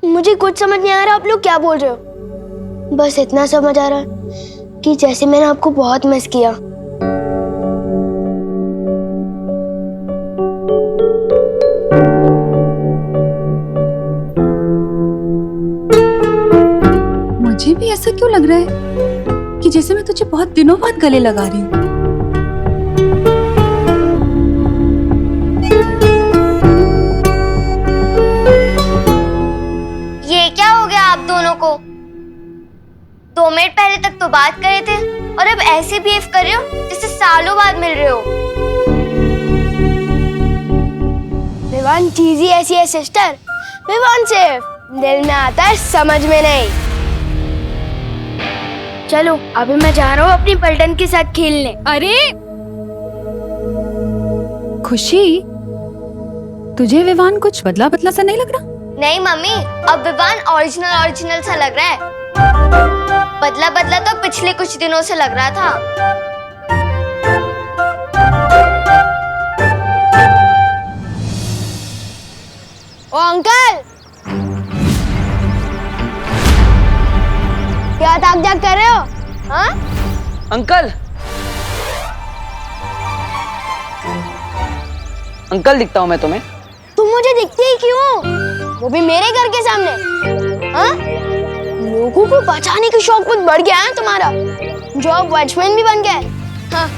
मुझे कुछ समझ नहीं आ रहा आप लोग क्या बोल रहे हो। बस इतना समझ आ रहा है कि जैसे मैंने आपको बहुत मिस किया। मुझे भी ऐसा क्यों लग रहा है कि जैसे मैं तुझे बहुत दिनों बाद गले लगा रही हूँ। ये क्या हो गया आप दोनों को? 2 मिनट पहले तक तो बात कर रहे थे और अब ऐसे बिहेव कर रहे हो जैसे सालों बाद मिल रहे हो। विवान चीज ही ऐसी है सिस्टर, विवान सिर्फ दिल में आता है समझ में नहीं। चलो अभी मैं जा रहा हूँ अपनी पलटन के साथ खेलने। अरे खुशी, तुझे विवान कुछ बदला बदला सा नहीं लग रहा? नहीं मम्मी, अब विवान ओरिजिनल सा लग रहा है। बदला बदला तो पिछले कुछ दिनों से लग रहा था। ओ अंकल, क्या ताक झाक कर रहे हो? हाँ? अंकल, अंकल दिखता हूँ मैं तुम्हें? तुम मुझे दिखते ही क्यों? वो भी मेरे घर के सामने। हाँ? लोगों को बचाने की शौक बहुत बढ़ गया है तुम्हारा, जो अब वॉचमैन भी बन गए। हाँ?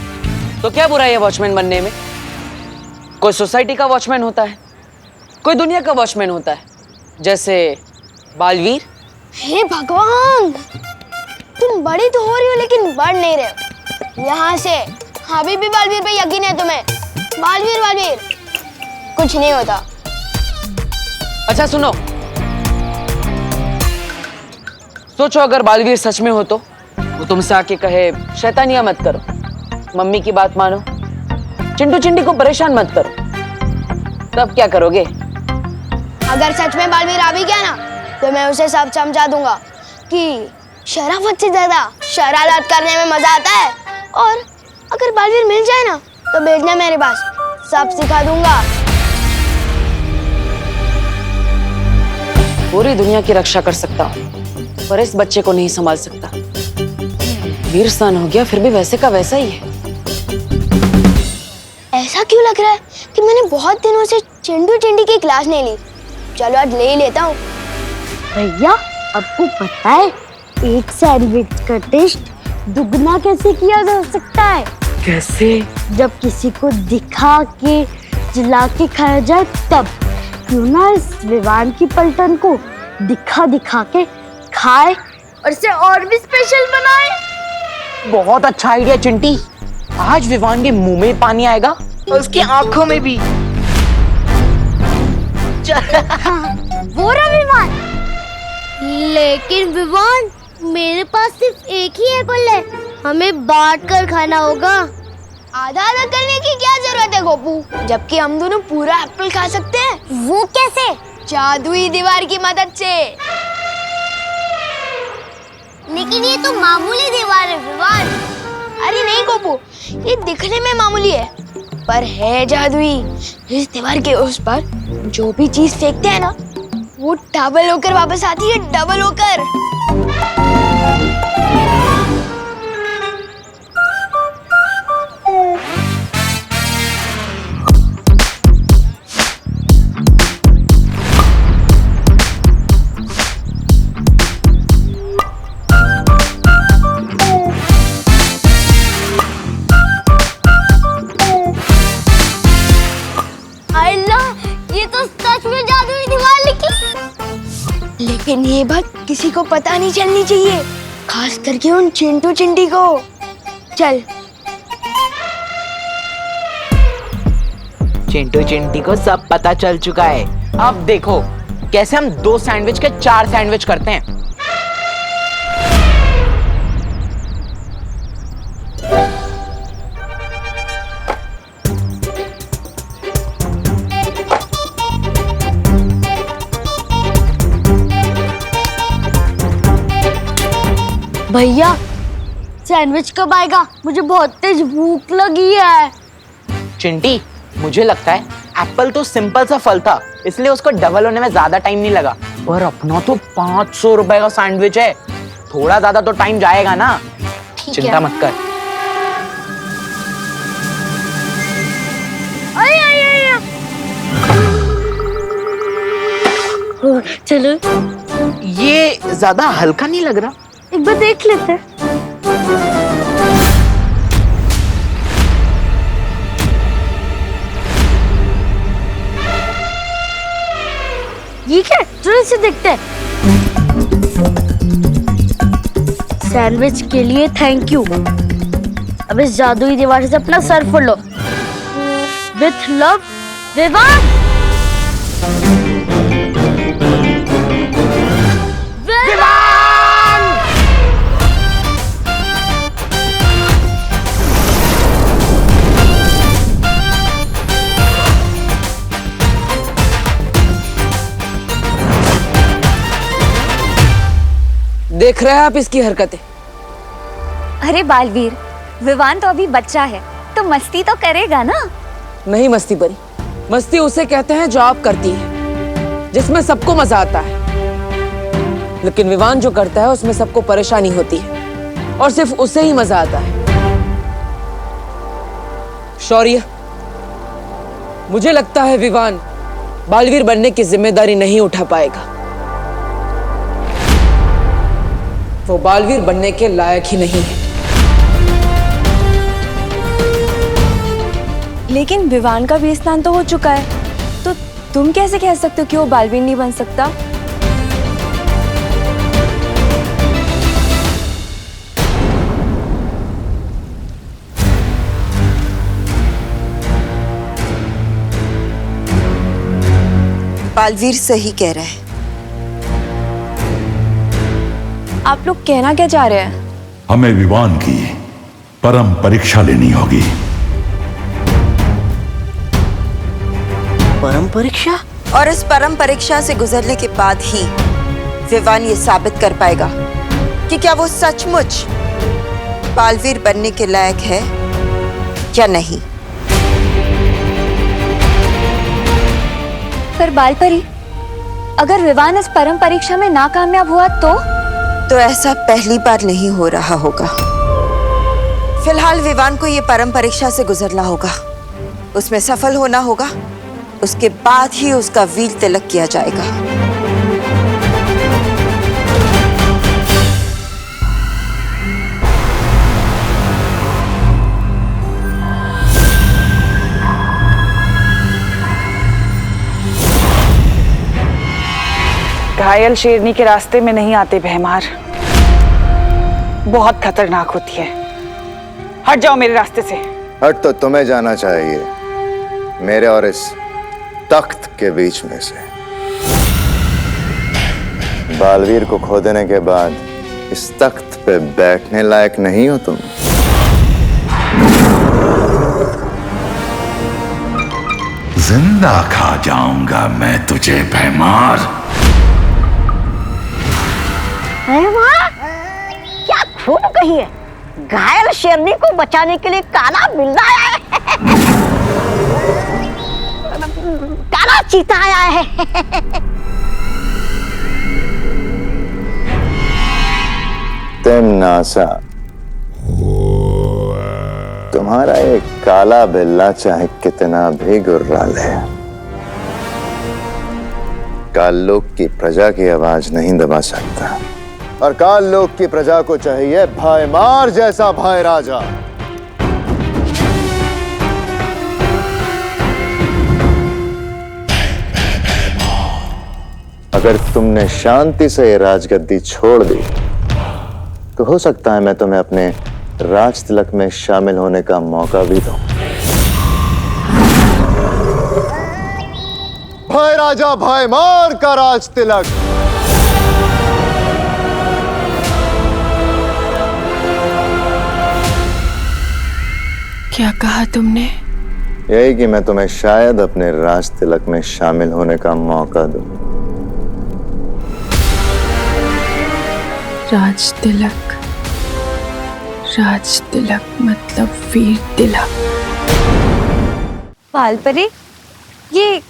तो क्या बुराई है वॉचमैन बनने में? कोई सोसाइटी का वॉचमैन होता है, कोई दुनिया का वॉचमैन होता है, जैसे बालवीर। हे भगवान, तुम बड़ी तो हो रही हो लेकिन बढ़ नहीं रहे हो। यहाँ से अभी भी बालवीर पे यकीन है तुम्हें? बालवीर कुछ नहीं होता। अच्छा सुनो, सोचो अगर बालवीर सच में हो तो वो तुमसे आके कहे शैतानियां मत करो, मम्मी की बात मानो, चिंटू चिंटी को परेशान मत करो, तब क्या करोगे? अगर सच में बालवीर आ भी गया ना तो मैं उसे सब समझा दूंगा कि शराफत से ज्यादा शरारत करने में मजा आता है। और अगर बालवीर मिल जाए ना तो भेजना मेरे पास, सब सिखा दूंगा। पूरी दुनिया की रक्षा कर सकता हूँ पर इस बच्चे को नहीं संभाल सकता। वीर सन हो गया फिर भी वैसे का वैसा ही है। ऐसा क्यों लग रहा है कि मैंने बहुत दिनों से चिंटू चिंटी की क्लास नहीं ली। चलो आज ले ही लेता हूँ। भैया, आपको पता है एक सैंडविच का टेस्ट दुगना कैसे किया जा सकता है? कैसे? जब किसी को दिखा के चिल्ला के खाया जाए तब। क्यों ना इस विवान की पलटन को दिखा दिखा के खाए और इसे और भी स्पेशल बनाए। बहुत अच्छा आइडिया चिंटी। आज विवान के मुंह में पानी आएगा और उसकी आंखों में भी। वो रहा विवान। लेकिन विवान, मेरे पास सिर्फ एक ही एप्पल है, हमें बांट कर खाना होगा। आधा आधा करने की क्या जरूरत है गोपू, जबकि हम दोनों पूरा एप्पल खा सकते हैं। वो कैसे? जादुई दीवार की मदद से। लेकिन ये तो मामूली दीवार है विवान। अरे नहीं गोपू, ये दिखने में मामूली है पर है जादुई। इस दीवार के उस पर जो भी चीज फेंकते हैं ना वो डबल होकर वापस आती है, डबल होकर। ये तो सच में जादुई दीवार निकली। लेकिन ये बात किसी को पता नहीं चलनी चाहिए, खास करके उन चिंटू चिंटी को। चल। चिंटू चिंटी को सब पता चल चुका है। अब देखो कैसे हम 2 सैंडविच के 4 सैंडविच करते हैं। भैया, सैंडविच कब आएगा? मुझे बहुत तेज भूख लगी है। चिंटी, मुझे लगता है एप्पल तो सिंपल सा फल था, इसलिए उसको डबल होने में ज्यादा टाइम नहीं लगा। पर अपना तो 500 रुपए का सैंडविच है, थोड़ा ज्यादा तो टाइम जाएगा ना। चिंता मत कर। चलो ये ज्यादा हल्का नहीं लग रहा? एक बार देख लेते हैं। ये क्या, चलो इसे देखते हैं। सैंडविच के लिए थैंक यू। अब इस जादुई दीवार से अपना सर फोड़ लो। With love, Vivaan. देख रहे हैं आप इसकी हरकतें? अरे बालवीर, विवान तो अभी बच्चा है, तो मस्ती तो करेगा ना। नहीं मस्ती परी, मस्ती उसे कहते हैं जो आप करती है, जिसमें सबको मजा आता है। लेकिन विवान जो करता है उसमें सबको परेशानी होती है और सिर्फ उसे ही मजा आता है। शौर्य, मुझे लगता है विवान बालवीर बनने की जिम्मेदारी नहीं उठा पाएगा। वो बालवीर बनने के लायक ही नहीं है। लेकिन विवान का भी स्नान तो हो चुका है, तो तुम कैसे कह सकते हो कि वो बालवीर नहीं बन सकता? बालवीर सही कह रहा है। आप लोग कहना क्या चाह रहे हैं? हमें विवान की परम परीक्षा लेनी होगी। परम परीक्षा? और इस परम परीक्षा से गुजरने के बाद ही विवान ये साबित कर पाएगा कि क्या वो सचमुच बालवीर बनने के लायक है या नहीं। पर बालपरी, अगर विवान इस परम परीक्षा में नाकामयाब हुआ तो ऐसा पहली बार नहीं हो रहा होगा। फिलहाल विवान को ये परम परीक्षा से गुजरना होगा, उसमें सफल होना होगा, उसके बाद ही उसका वीर तिलक किया जाएगा। घायल शेरनी के रास्ते में नहीं आते भैमार, बहुत खतरनाक होती है। हट जाओ मेरे रास्ते से। हट तो तुम्हें जाना चाहिए, मेरे और इस तख्त के बीच में से। बालवीर को खो देने के बाद इस तख्त पे बैठने लायक नहीं हो तुम। जिंदा खा जाऊंगा मैं तुझे भैमार। क्या खूब कही है, घायल शेरनी को बचाने के लिए काला बिल्ला आया है। काला चीता आया है। तिमनासा, तुम्हारा एक काला बिल्ला चाहे कितना भी गुर्रा ले, काल लोक की प्रजा की आवाज नहीं दबा सकता। और काल लोक की प्रजा को चाहिए भाईमार जैसा भाई राजा। अगर तुमने शांति से ये राजगद्दी छोड़ दी तो हो सकता है मैं तुम्हें अपने राज तिलक में शामिल होने का मौका भी दूं। भाई राजा भाईमार का राज तिलक। क्या कहा तुमने? यही कि मैं तुम्हें शायद अपने राज तिलक में शामिल होने का मौका दूं। राज तिलक, राज तिलक मतलब वीर तिलक। पालपरी, ये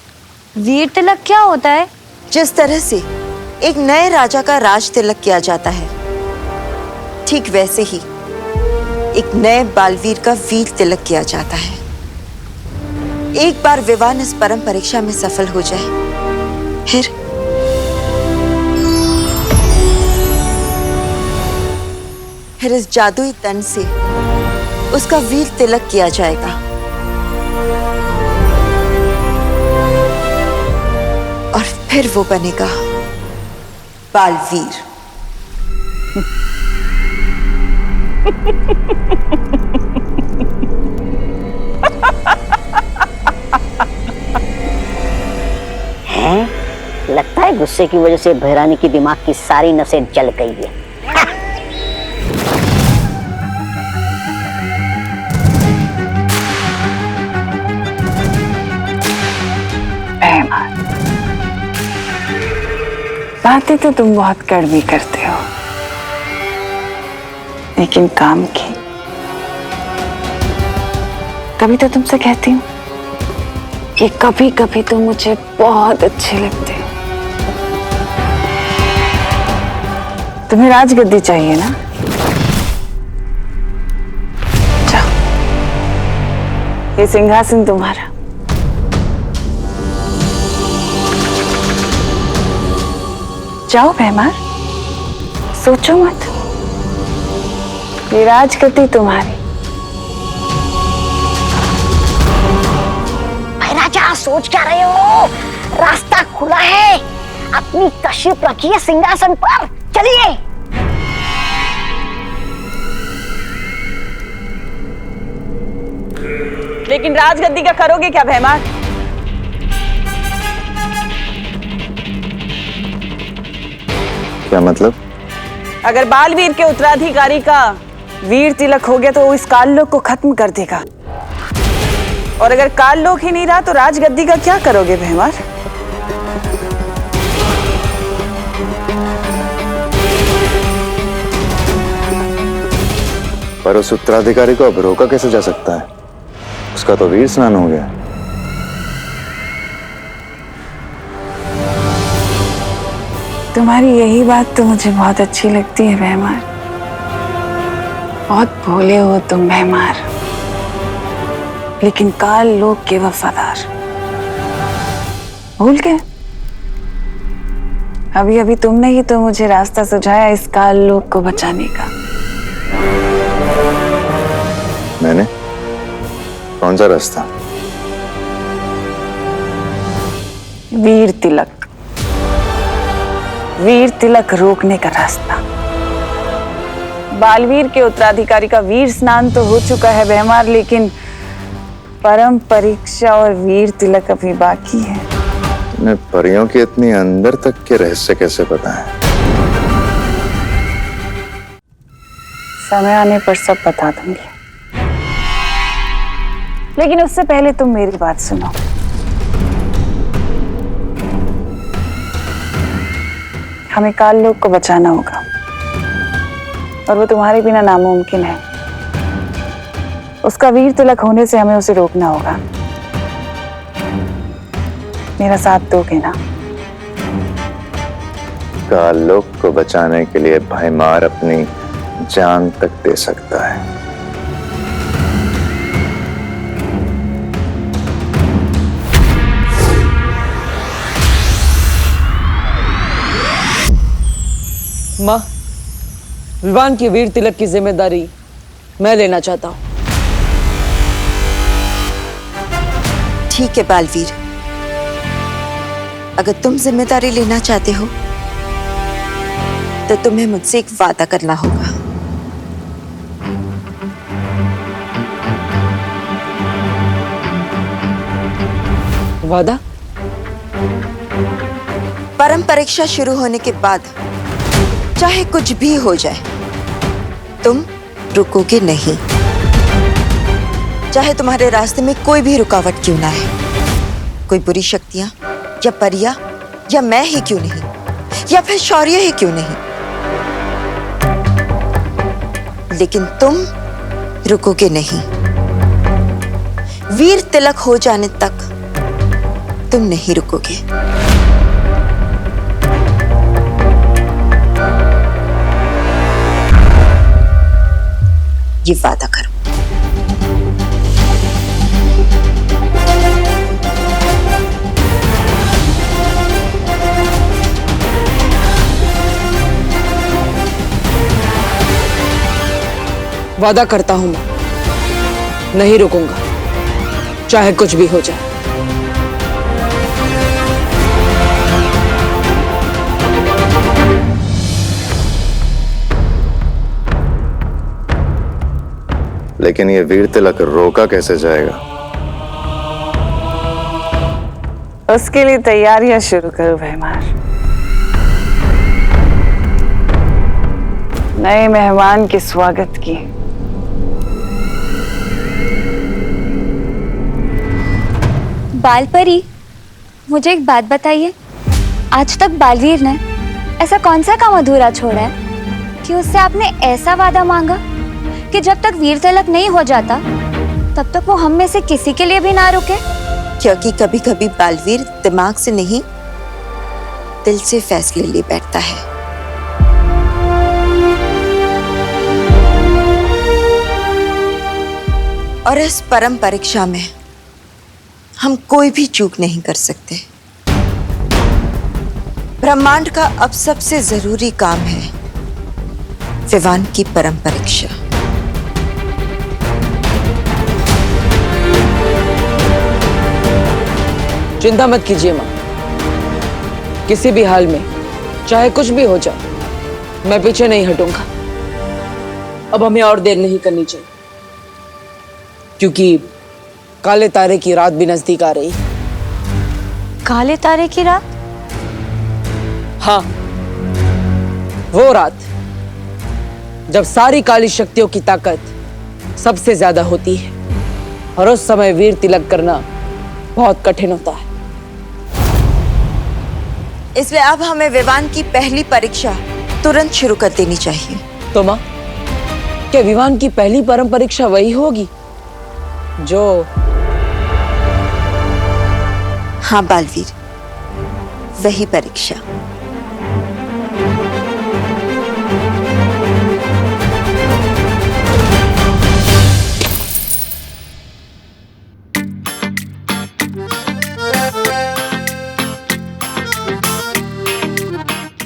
वीर तिलक क्या होता है? जिस तरह से एक नए राजा का राज तिलक किया जाता है, ठीक वैसे ही एक नए बालवीर का वीर तिलक किया जाता है। एक बार विवान इस परम परीक्षा में सफल हो जाए, फिर इस जादुई तन से उसका वीर तिलक किया जाएगा और फिर वो बनेगा बालवीर। लगता है गुस्से की वजह से भैरानी की दिमाग की सारी नसें जल गई है। बातें तो तुम बहुत कड़वी करते हो, लेकिन काम की तभी तो तुमसे कहती हूँ कि कभी कभी तुम मुझे बहुत अच्छे लगते हो। तुम्हें राजगद्दी चाहिए ना? जाओ, ये सिंहासन तुम्हारा। जाओ भैमार, सोचो मत, ये राजगद्दी तुम्हारी। भैराजा, सोच क्या रहे हो? रास्ता खुला है, अपनी तशरीफ रखिए सिंहासन पर, चलिए। लेकिन राजगद्दी का करोगे क्या भैमार? क्या मतलब? अगर बालवीर के उत्तराधिकारी का वीर तिलक हो गया तो वो इस काललोक को खत्म कर देगा, और अगर काललोक ही नहीं रहा तो राजगद्दी का क्या करोगे भैमार? पर उस उत्तराधिकारी को अब रोका कैसे जा सकता है? उसका तो वीर स्नान हो गया। तुम्हारी यही बात तो मुझे बहुत अच्छी लगती है भैमार। बहुत भोले हो तुम भैमार, लेकिन काल लोक के वफादार। भूल गए? अभी अभी तुमने ही तो मुझे रास्ता सुझाया इस काल लोक को बचाने का। मैंने? कौन सा रास्ता? वीर तिलक। वीर तिलक रोकने का रास्ता। बालवीर के उत्तराधिकारी का वीर स्नान तो हो चुका है भैमार, लेकिन परम परीक्षा और वीर तिलक अभी बाकी है। तुम्हें परियों के इतनी अंदर तक के रहस्य कैसे पता है? समय आने पर सब बता दूंगी, लेकिन उससे पहले तुम मेरी बात सुनो। हमें काल लोक को बचाना होगा, और वो तुम्हारे बिना नामुमकिन है। उसका वीर तिलक होने से हमें उसे रोकना होगा। मेरा साथ दोगे ना? काल लोक को बचाने के लिए भैमार अपनी जान तक दे सकता है। माँ, विवान की वीर तिलक की जिम्मेदारी मैं लेना चाहता हूँ। ठीक है बालवीर, अगर तुम जिम्मेदारी लेना चाहते हो तो तुम्हें मुझसे एक वादा करना होगा। वादा? परम परीक्षा शुरू होने के बाद चाहे कुछ भी हो जाए, तुम रुकोगे नहीं। चाहे तुम्हारे रास्ते में कोई भी रुकावट क्यों ना है, कोई बुरी शक्तियां या परियां या मैं ही क्यों नहीं, या फिर शौर्य ही क्यों नहीं, लेकिन तुम रुकोगे नहीं। वीर तिलक हो जाने तक तुम नहीं रुकोगे। ये वादा करो। वादा करता हूं मैं, नहीं रुकूंगा, चाहे कुछ भी हो जाए। लेकिन ये वीर तिलक रोका कैसे जाएगा? उसके लिए तैयारियां शुरू करो भैमार। नए मेहमान के स्वागत की। बालपरी, मुझे एक बात बताइए, आज तक बालवीर ने ऐसा कौन सा काम अधूरा छोड़ा है कि उससे आपने ऐसा वादा मांगा कि जब तक वीर तिलक नहीं हो जाता तब तक वो हम में से किसी के लिए भी ना रुके? क्योंकि कभी कभी बालवीर दिमाग से नहीं, दिल से फैसले ले बैठता है। और इस परम परीक्षा में हम कोई भी चूक नहीं कर सकते। ब्रह्मांड का अब सबसे जरूरी काम है विवान की परम परीक्षा। चिंता मत कीजिए माँ, किसी भी हाल में चाहे कुछ भी हो जाए मैं पीछे नहीं हटूंगा। अब हमें और देर नहीं करनी चाहिए क्योंकि काले तारे की रात भी नजदीक आ रही। काले तारे की रात? हाँ, वो रात जब सारी काली शक्तियों की ताकत सबसे ज्यादा होती है और उस समय वीर तिलक करना बहुत कठिन होता है। इसलिए अब हमें विवान की पहली परीक्षा तुरंत शुरू कर देनी चाहिए। तो माँ, क्या विवान की पहली परम परीक्षा वही होगी जो? हाँ बालवीर, वही परीक्षा।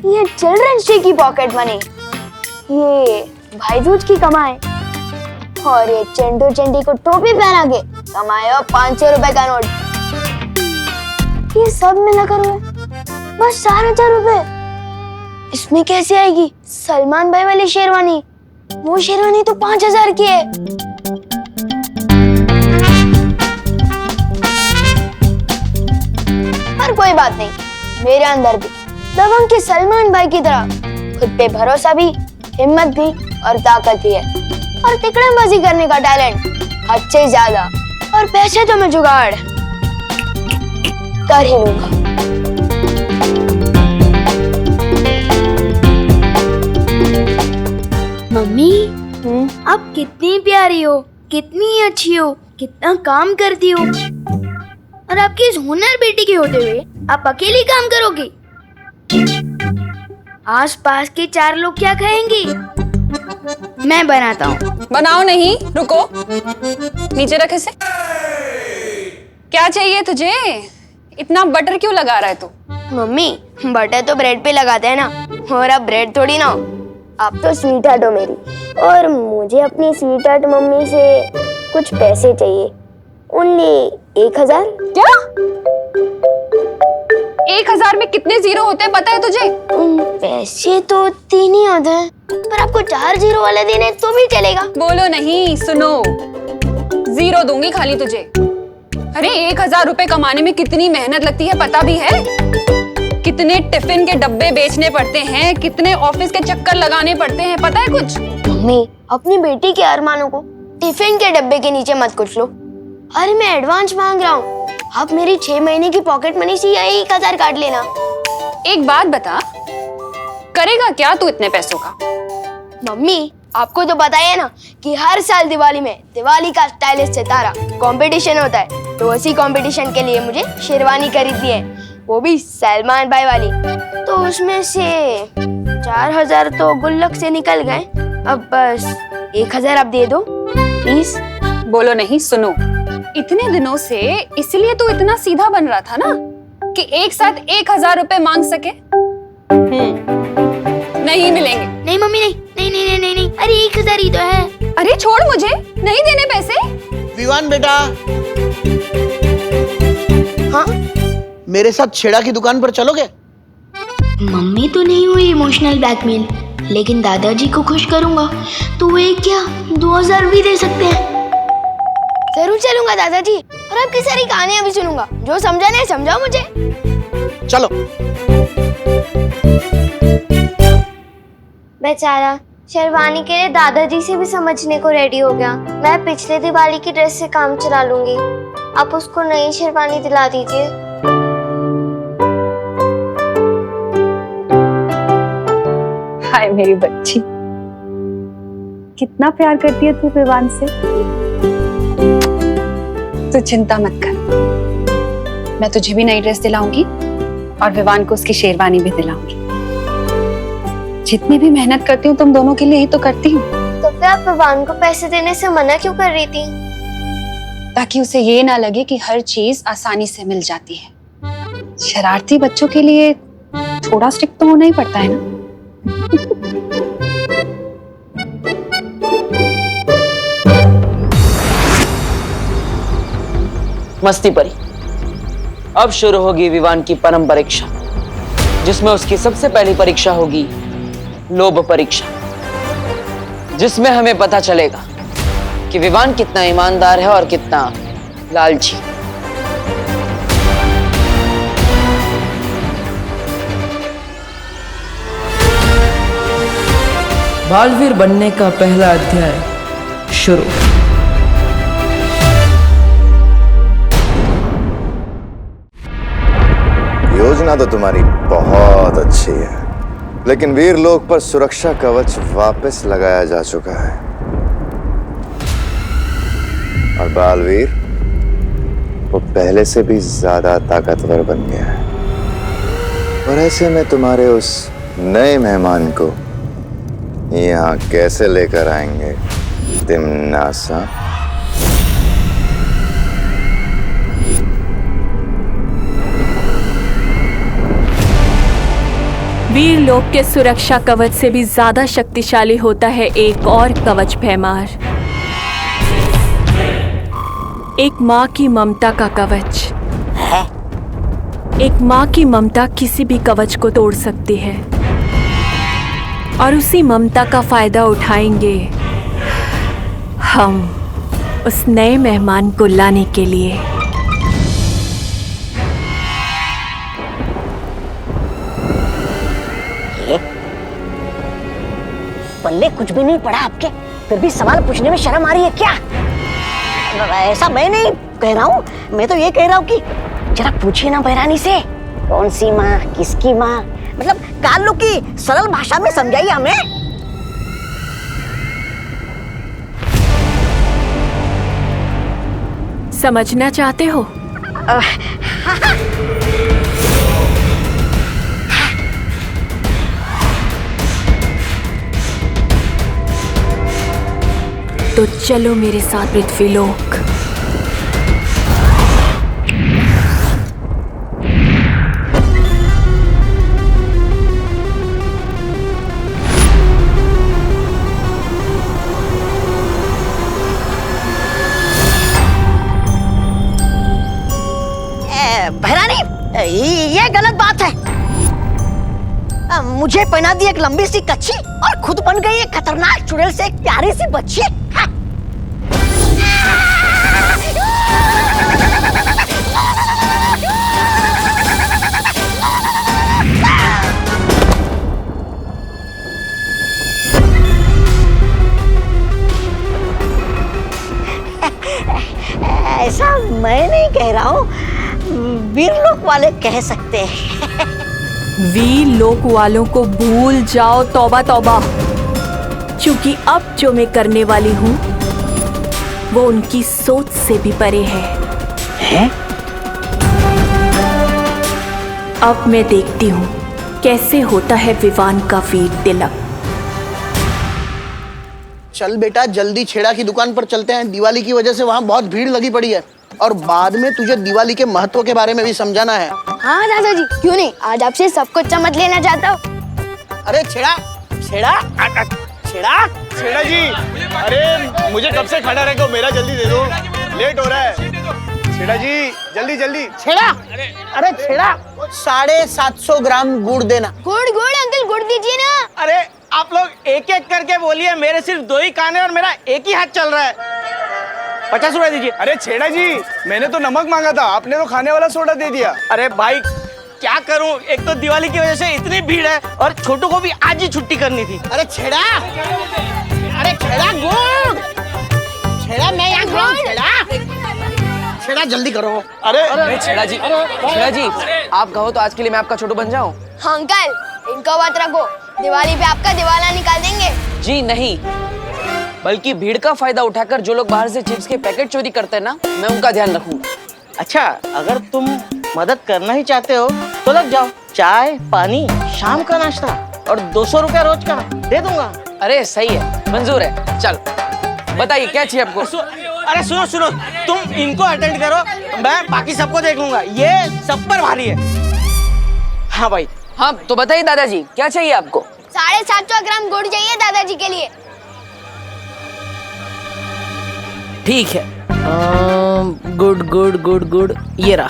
ये चिल्ड्रंस डे की पॉकेट मनी, ये भाई दूज की कमाई, और ये चिंटू चिंटी को टोपी पहना के कमाए 500 रुपए का नोट, ये सब मिलाकर हुए बस 4,000 रुपए। इसमें कैसे आएगी सलमान भाई वाली शेरवानी? वो शेरवानी तो 5,000 की है। पर कोई बात नहीं, मेरे अंदर भी दबंग के सलमान भाई की तरह खुद पे भरोसा भी, हिम्मत भी और ताकत भी है, और तिकड़मबाजी करने का टैलेंट अच्छे ज्यादा, और पैसे तो मैं जुगाड़ कर ही लूंगा। मम्मी, आप कितनी प्यारी हो, कितनी अच्छी हो, कितना काम करती हो, और आपकी इस हुनर बेटी के होते हुए आप अकेली काम करोगी? आस-पास के 4 लोग क्या कहेंगे? मैं बनाता हूँ। बनाओ नहीं, रुको, नीचे रख इसे। क्या चाहिए तुझे? इतना बटर क्यों लगा रहा है तू? मम्मी, बटर तो ब्रेड पे लगाते हैं ना, और अब ब्रेड थोड़ी ना हो। आप तो स्वीट हार्ट हो मेरी, और मुझे अपनी स्वीट हार्ट मम्मी से कुछ पैसे चाहिए। ओनली 1,000। क्या? 1,000 में कितने जीरो होते हैं पता है तुझे? पैसे तो 3 ही होते हैं, पर आपको 4 जीरो वाले देने तो भी चलेगा। बोलो नहीं, सुनो, जीरो दूंगी खाली तुझे। अरे 1,000 रुपए कमाने में कितनी मेहनत लगती है पता भी है? कितने टिफिन के डब्बे बेचने पड़ते हैं, कितने ऑफिस के चक्कर लगाने पड़ते हैं, पता है कुछ? मम्मी, अपनी बेटी के अरमानों को टिफिन के डब्बे के नीचे मत कुछ लो। अरे मैं एडवांस मांग रहा हूँ, आप मेरी 6 महीने की पॉकेट मनी से यही 1,000 काट लेना। एक बात बता, करेगा क्या तू इतने पैसों का? मम्मी, आपको तो पता ही है ना कि हर साल दिवाली में दिवाली का स्टाइलिश सितारा कंपटीशन होता है, तो उसी कंपटीशन के लिए मुझे शेरवानी खरीदनी है, वो भी सलमान भाई वाली। तो उसमें से 4,000 तो गुल्लक से निकल गए, अब बस 1,000 आप दे दो। प्लीज। बोलो नहीं, सुनो। इतने दिनों से इसलिए तो इतना सीधा बन रहा था ना कि एक साथ 1000 रुपए मांग सके। नहीं मिलेंगे। नहीं मम्मी, नहीं नहीं नहीं नहीं नहीं, नहीं। अरे 1000 ही तो है। अरे छोड़, मुझे नहीं देने पैसे। विवान बेटा, हाँ मेरे साथ छेड़ा की दुकान पर चलोगे? मम्मी तो नहीं हुई इमोशनल ब्लैकमेल, लेकिन दादाजी को खुश करूंगा तो वो एक क्या 2000 भी दे सकते हैं। जरूर चलूंगा दादाजी, और आपकी सारी कहानियां भी सुनूंगा। जो समझा नहीं समझाओ मुझे। चलो। बेचारा शेरवानी के लिए दादाजी से भी समझने को रेडी हो गया। मैं पिछले दिवाली की ड्रेस से काम चला लूंगी, आप उसको नई शेरवानी दिला दीजिए। हाय मेरी बच्ची, कितना प्यार करती है तू विवान से। तू चिंता मत कर, मैं तुझे भी नई ड्रेस दिलाऊंगी और विवान को उसकी शेरवानी भी दिलाऊंगी। जितनी भी मेहनत करती हूँ तुम दोनों के लिए ही तो करती हूँ। तो फिर आप विवान को पैसे देने से मना क्यों कर रही थी? ताकि उसे ये ना लगे कि हर चीज आसानी से मिल जाती है। शरारती बच्चों के लिए थोड़ा स्ट्रिक्ट तो होना ही पड़ता है ना। मस्ती परी, अब शुरू होगी विवान की परम परीक्षा, जिसमें उसकी सबसे पहली परीक्षा होगी लोभ परीक्षा, जिसमें हमें पता चलेगा कि विवान कितना ईमानदार है और कितना लालची। बालवीर बनने का पहला अध्याय शुरू। योजना तो तुम्हारी बहुत अच्छी है, लेकिन वीर लोक पर सुरक्षा कवच वापस लगाया जा चुका है और बालवीर वो पहले से भी ज्यादा ताकतवर बन गया है। और ऐसे में तुम्हारे उस नए मेहमान को यहाँ कैसे लेकर आएंगे तिमनासा? वीर लोक के सुरक्षा कवच से भी ज्यादा शक्तिशाली होता है एक और कवच भैमार, एक माँ की ममता का कवच। एक माँ की ममता किसी भी कवच को तोड़ सकती है और उसी ममता का फायदा उठाएंगे हम उस नए मेहमान को लाने के लिए। पल्ले कुछ भी नहीं पड़ा आपके, फिर भी सवाल पूछने में शर्म आ रही है क्या? ऐसा मैं नहीं कह रहा हूँ, मैं तो ये कह रहा हूँ कि जरा पूछिए ना बहरानी से, कौन सी माँ, किसकी माँ, मतलब काल्लू की सरल भाषा में समझाइए हमें। समझना चाहते हो? तो चलो मेरे साथ पृथ्वीलोक। बहरानी, ये गलत बात है। मुझे पहना दी एक लंबी सी कच्छी और खुद बन गई एक खतरनाक चुड़ैल से एक प्यारी सी बच्ची। ऐसा मैं नहीं कह रहा हूँ, वीरलोक वाले कह सकते हैं। वीर लोक वालों को भूल जाओ, तौबा तौबा, क्योंकि अब जो मैं करने वाली हूँ वो उनकी सोच से भी परे है? अब मैं देखती हूँ कैसे होता है विवान का वीर तिलक। चल बेटा जल्दी छेड़ा की दुकान पर चलते हैं, दिवाली की वजह से वहाँ बहुत भीड़ लगी पड़ी है और बाद में तुझे दिवाली के महत्व के बारे में भी समझाना है। हाँ दादाजी, क्यों नहीं, आज आपसे सब कुछ समझ लेना चाहता हूँ। अरे छेड़ा छेड़ा छेड़ा छेड़ा जी, अरे मुझे कब से खड़ा रखो, मेरा जल्दी दे दो, लेट हो रहा है। छेड़ा जी जल्दी जल्दी। छेड़ा, अरे छेड़ा 750 ग्राम गुड़ देना। गुड़ गुड़ अंकल, गुड़ दीजिए ना। अरे आप लोग एक एक करके बोलिए, मेरे सिर्फ 2 ही कान है और मेरा एक ही हाथ चल रहा है। 50 रुपए दीजिए। अरे छेड़ा जी, मैंने तो नमक मांगा था, आपने तो खाने वाला सोडा दे दिया। अरे भाई क्या करूं, एक तो दिवाली की वजह से इतनी भीड़ है और छोटू को भी आज ही छुट्टी करनी थी। अरे छेड़ा, अरे छेड़ा गुड़, छेड़ा मैं यहाँ गुड़, छेड़ा जल्दी करो। अरे छेड़ा जी, छेड़ा जी आप कहो तो आज के लिए मैं आपका छोटू बन जाऊं? हाँ अंकल, इनको बात रखो, दिवाली पे आपका दिवाला निकाल देंगे। जी नहीं, बल्कि भीड़ का फायदा उठाकर जो लोग बाहर से चिप्स के पैकेट चोरी करते हैं ना, मैं उनका ध्यान रखूंगा। अच्छा, अगर तुम मदद करना ही चाहते हो तो लग जाओ, चाय पानी शाम का नाश्ता और 200 रुपया रोज का दे दूंगा। अरे सही है, मंजूर है। चल बताइए क्या चाहिए आपको? अरे सुनो सुनो, तुम इनको अटेंड करो, मैं बाकी सबको देख लूंगा, ये सब पर भारी है। हाँ भाई। हाँ तो बताइए दादाजी क्या चाहिए आपको? 750 ग्राम गुड़ चाहिए दादाजी के लिए। ठीक है, गुड गुड गुड गुड, ये रहा।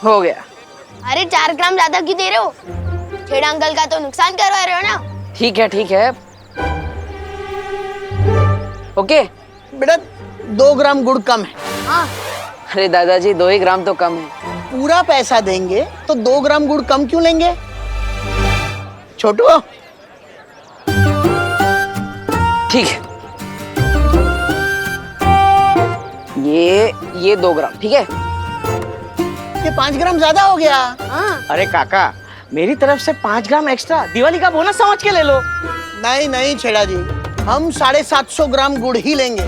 हो गया। अरे 4 ग्राम ज्यादा क्यों दे रहे हो? छेड़ा अंकल का तो नुकसान करवा रहे हो ना। ठीक है ठीक है, ओके। बेटा 2 ग्राम गुड़ कम है। हाँ। अरे दादाजी 2 ही ग्राम तो कम है। पूरा पैसा देंगे तो 2 ग्राम गुड़ कम क्यों लेंगे? छोटू ठीक है, ये 2 ग्राम ठीक है। ये 5 ग्राम ज्यादा हो गया। हाँ। अरे काका, मेरी तरफ से 5 ग्राम एक्स्ट्रा दिवाली का बोनस समझ के ले लो। नहीं नहीं छेड़ा जी, हम 750 ग्राम गुड़ ही लेंगे।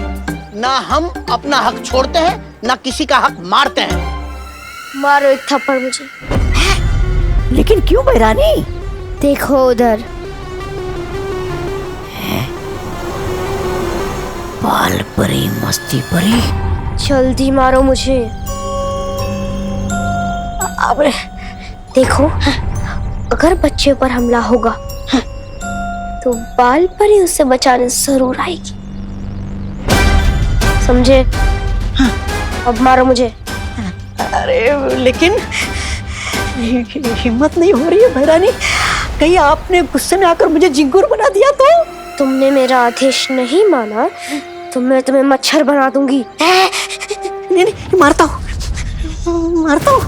ना हम अपना हक छोड़ते हैं, ना किसी का हक मारते हैं। मारो एक थप्पड़ मुझे। लेकिन क्यों बहरानी? देखो उधर। बाल परी मस्ती परी, जल्दी मारो मुझे। अब देखो, अगर बच्चे पर हमला होगा तो बाल परी उसे बचाने जरूर आएगी, समझे? अब मारो मुझे। अरे लेकिन हिम्मत नहीं हो रही है बहरानी, कहीं आपने गुस्से में आकर मुझे झिंगुर बना दिया तो? तुमने मेरा आदेश नहीं माना तो मैं तुम्हें मच्छर बना दूंगी। नहीं नहीं, मारता हूँ मारता हूँ।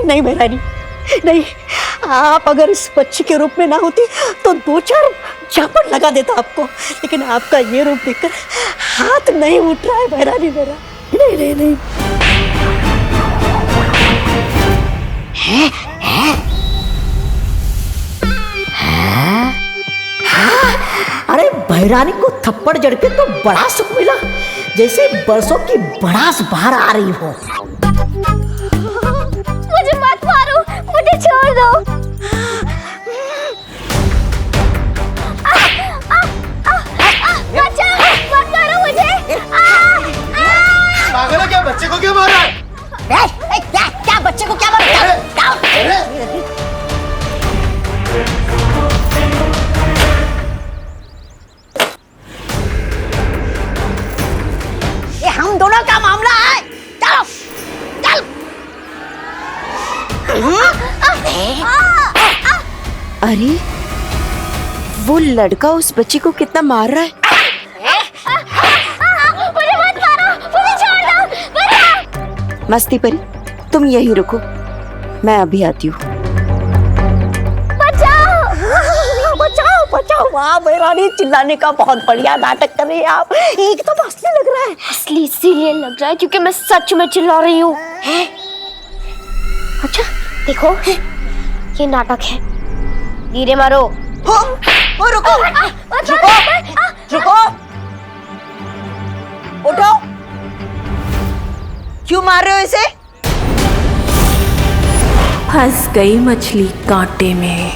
नहीं बहरानी नहीं, आप अगर इस बच्ची के रूप में ना होती तो 2-4 झापड़ लगा देता आपको, लेकिन आपका ये रूप देखकर हाथ नहीं उठ रहा है बहरानी मेरा। नहीं नहीं नहीं। है? अरे बहरानी को थप्पड़ जड़ के तो बड़ा सुख मिला, जैसे बरसों की भड़ास बाहर आ रही हो। मुझे मत मारो, मुझे छोड़ दो। बचाओ, मत मारो मुझे। पागल है क्या? बच्चे को क्यों मारा? क्या बच्चे को क्या मारा? ये हम दोनों का मामला है, चलो चल। अरे वो लड़का उस बच्ची को कितना मार रहा है। मुझे मत मारो, मुझे छोड़ दो। मस्ती परी, तुम यहीं रुको, मैं अभी आती हूँ। बचाओ बचाओ। वाह बहरानी, चिल्लाने का बहुत बढ़िया नाटक कर रही है आप, एकदम असली लग रहा है। असली इसीलिए लग रहा है क्योंकि मैं सच में चिल्ला रही हूँ। अच्छा देखो, ये नाटक है, धीरे मारो। हो रुको रुको रुको, उठो। क्यों मार रहे हो इसे? फंस गई मछली कांटे में।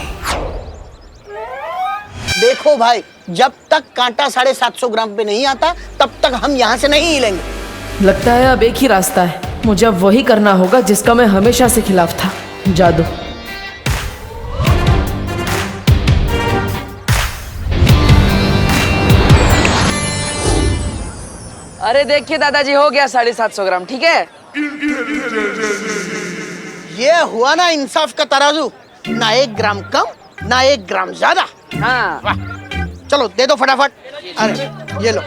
देखो भाई, जब तक कांटा 750 ग्राम पे नहीं आता तब तक हम यहाँ से नहीं हिलेंगे। लगता है अब एक ही रास्ता है, मुझे अब वही करना होगा जिसका मैं हमेशा से खिलाफ था, जादू। अरे देखिए दादाजी, हो गया 750 ग्राम, ठीक है? ये हुआ ना इंसाफ का तराजू, ना 1 ग्राम कम ना 1 ग्राम ज्यादा। हाँ। वाह, चलो दे दो फटाफट। अरे ये लो।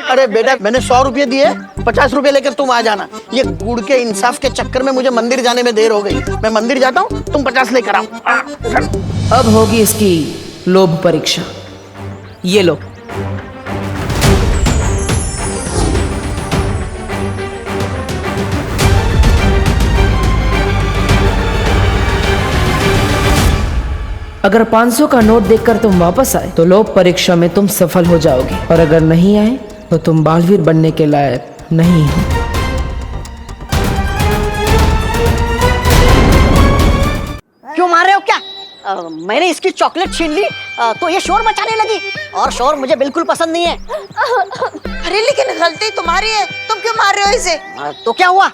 अरे बेटा, मैंने 100 रुपये दिए, 50 रुपये लेकर तुम आ जाना। ये गुड़ के इंसाफ के चक्कर में मुझे मंदिर जाने में देर हो गई। मैं मंदिर जाता हूँ, तुम 50 लेकर आओ। अब होगी इसकी लोभ परीक्षा। ये लो। अगर 500 का नोट देखकर तुम वापस आए तो लोभ परीक्षा में तुम सफल हो जाओगे, और अगर नहीं आए तो तुम बालवीर बनने के लायक नहीं हो। क्यों मार रहे हो क्या? मैंने इसकी चॉकलेट छीन ली तो ये शोर मचाने लगी, और शोर मुझे बिल्कुल पसंद नहीं है। अरे लेकिन गलती तुम्हारी है, तुम क्यों मार रहे हो इसे? तो क्या हुआ,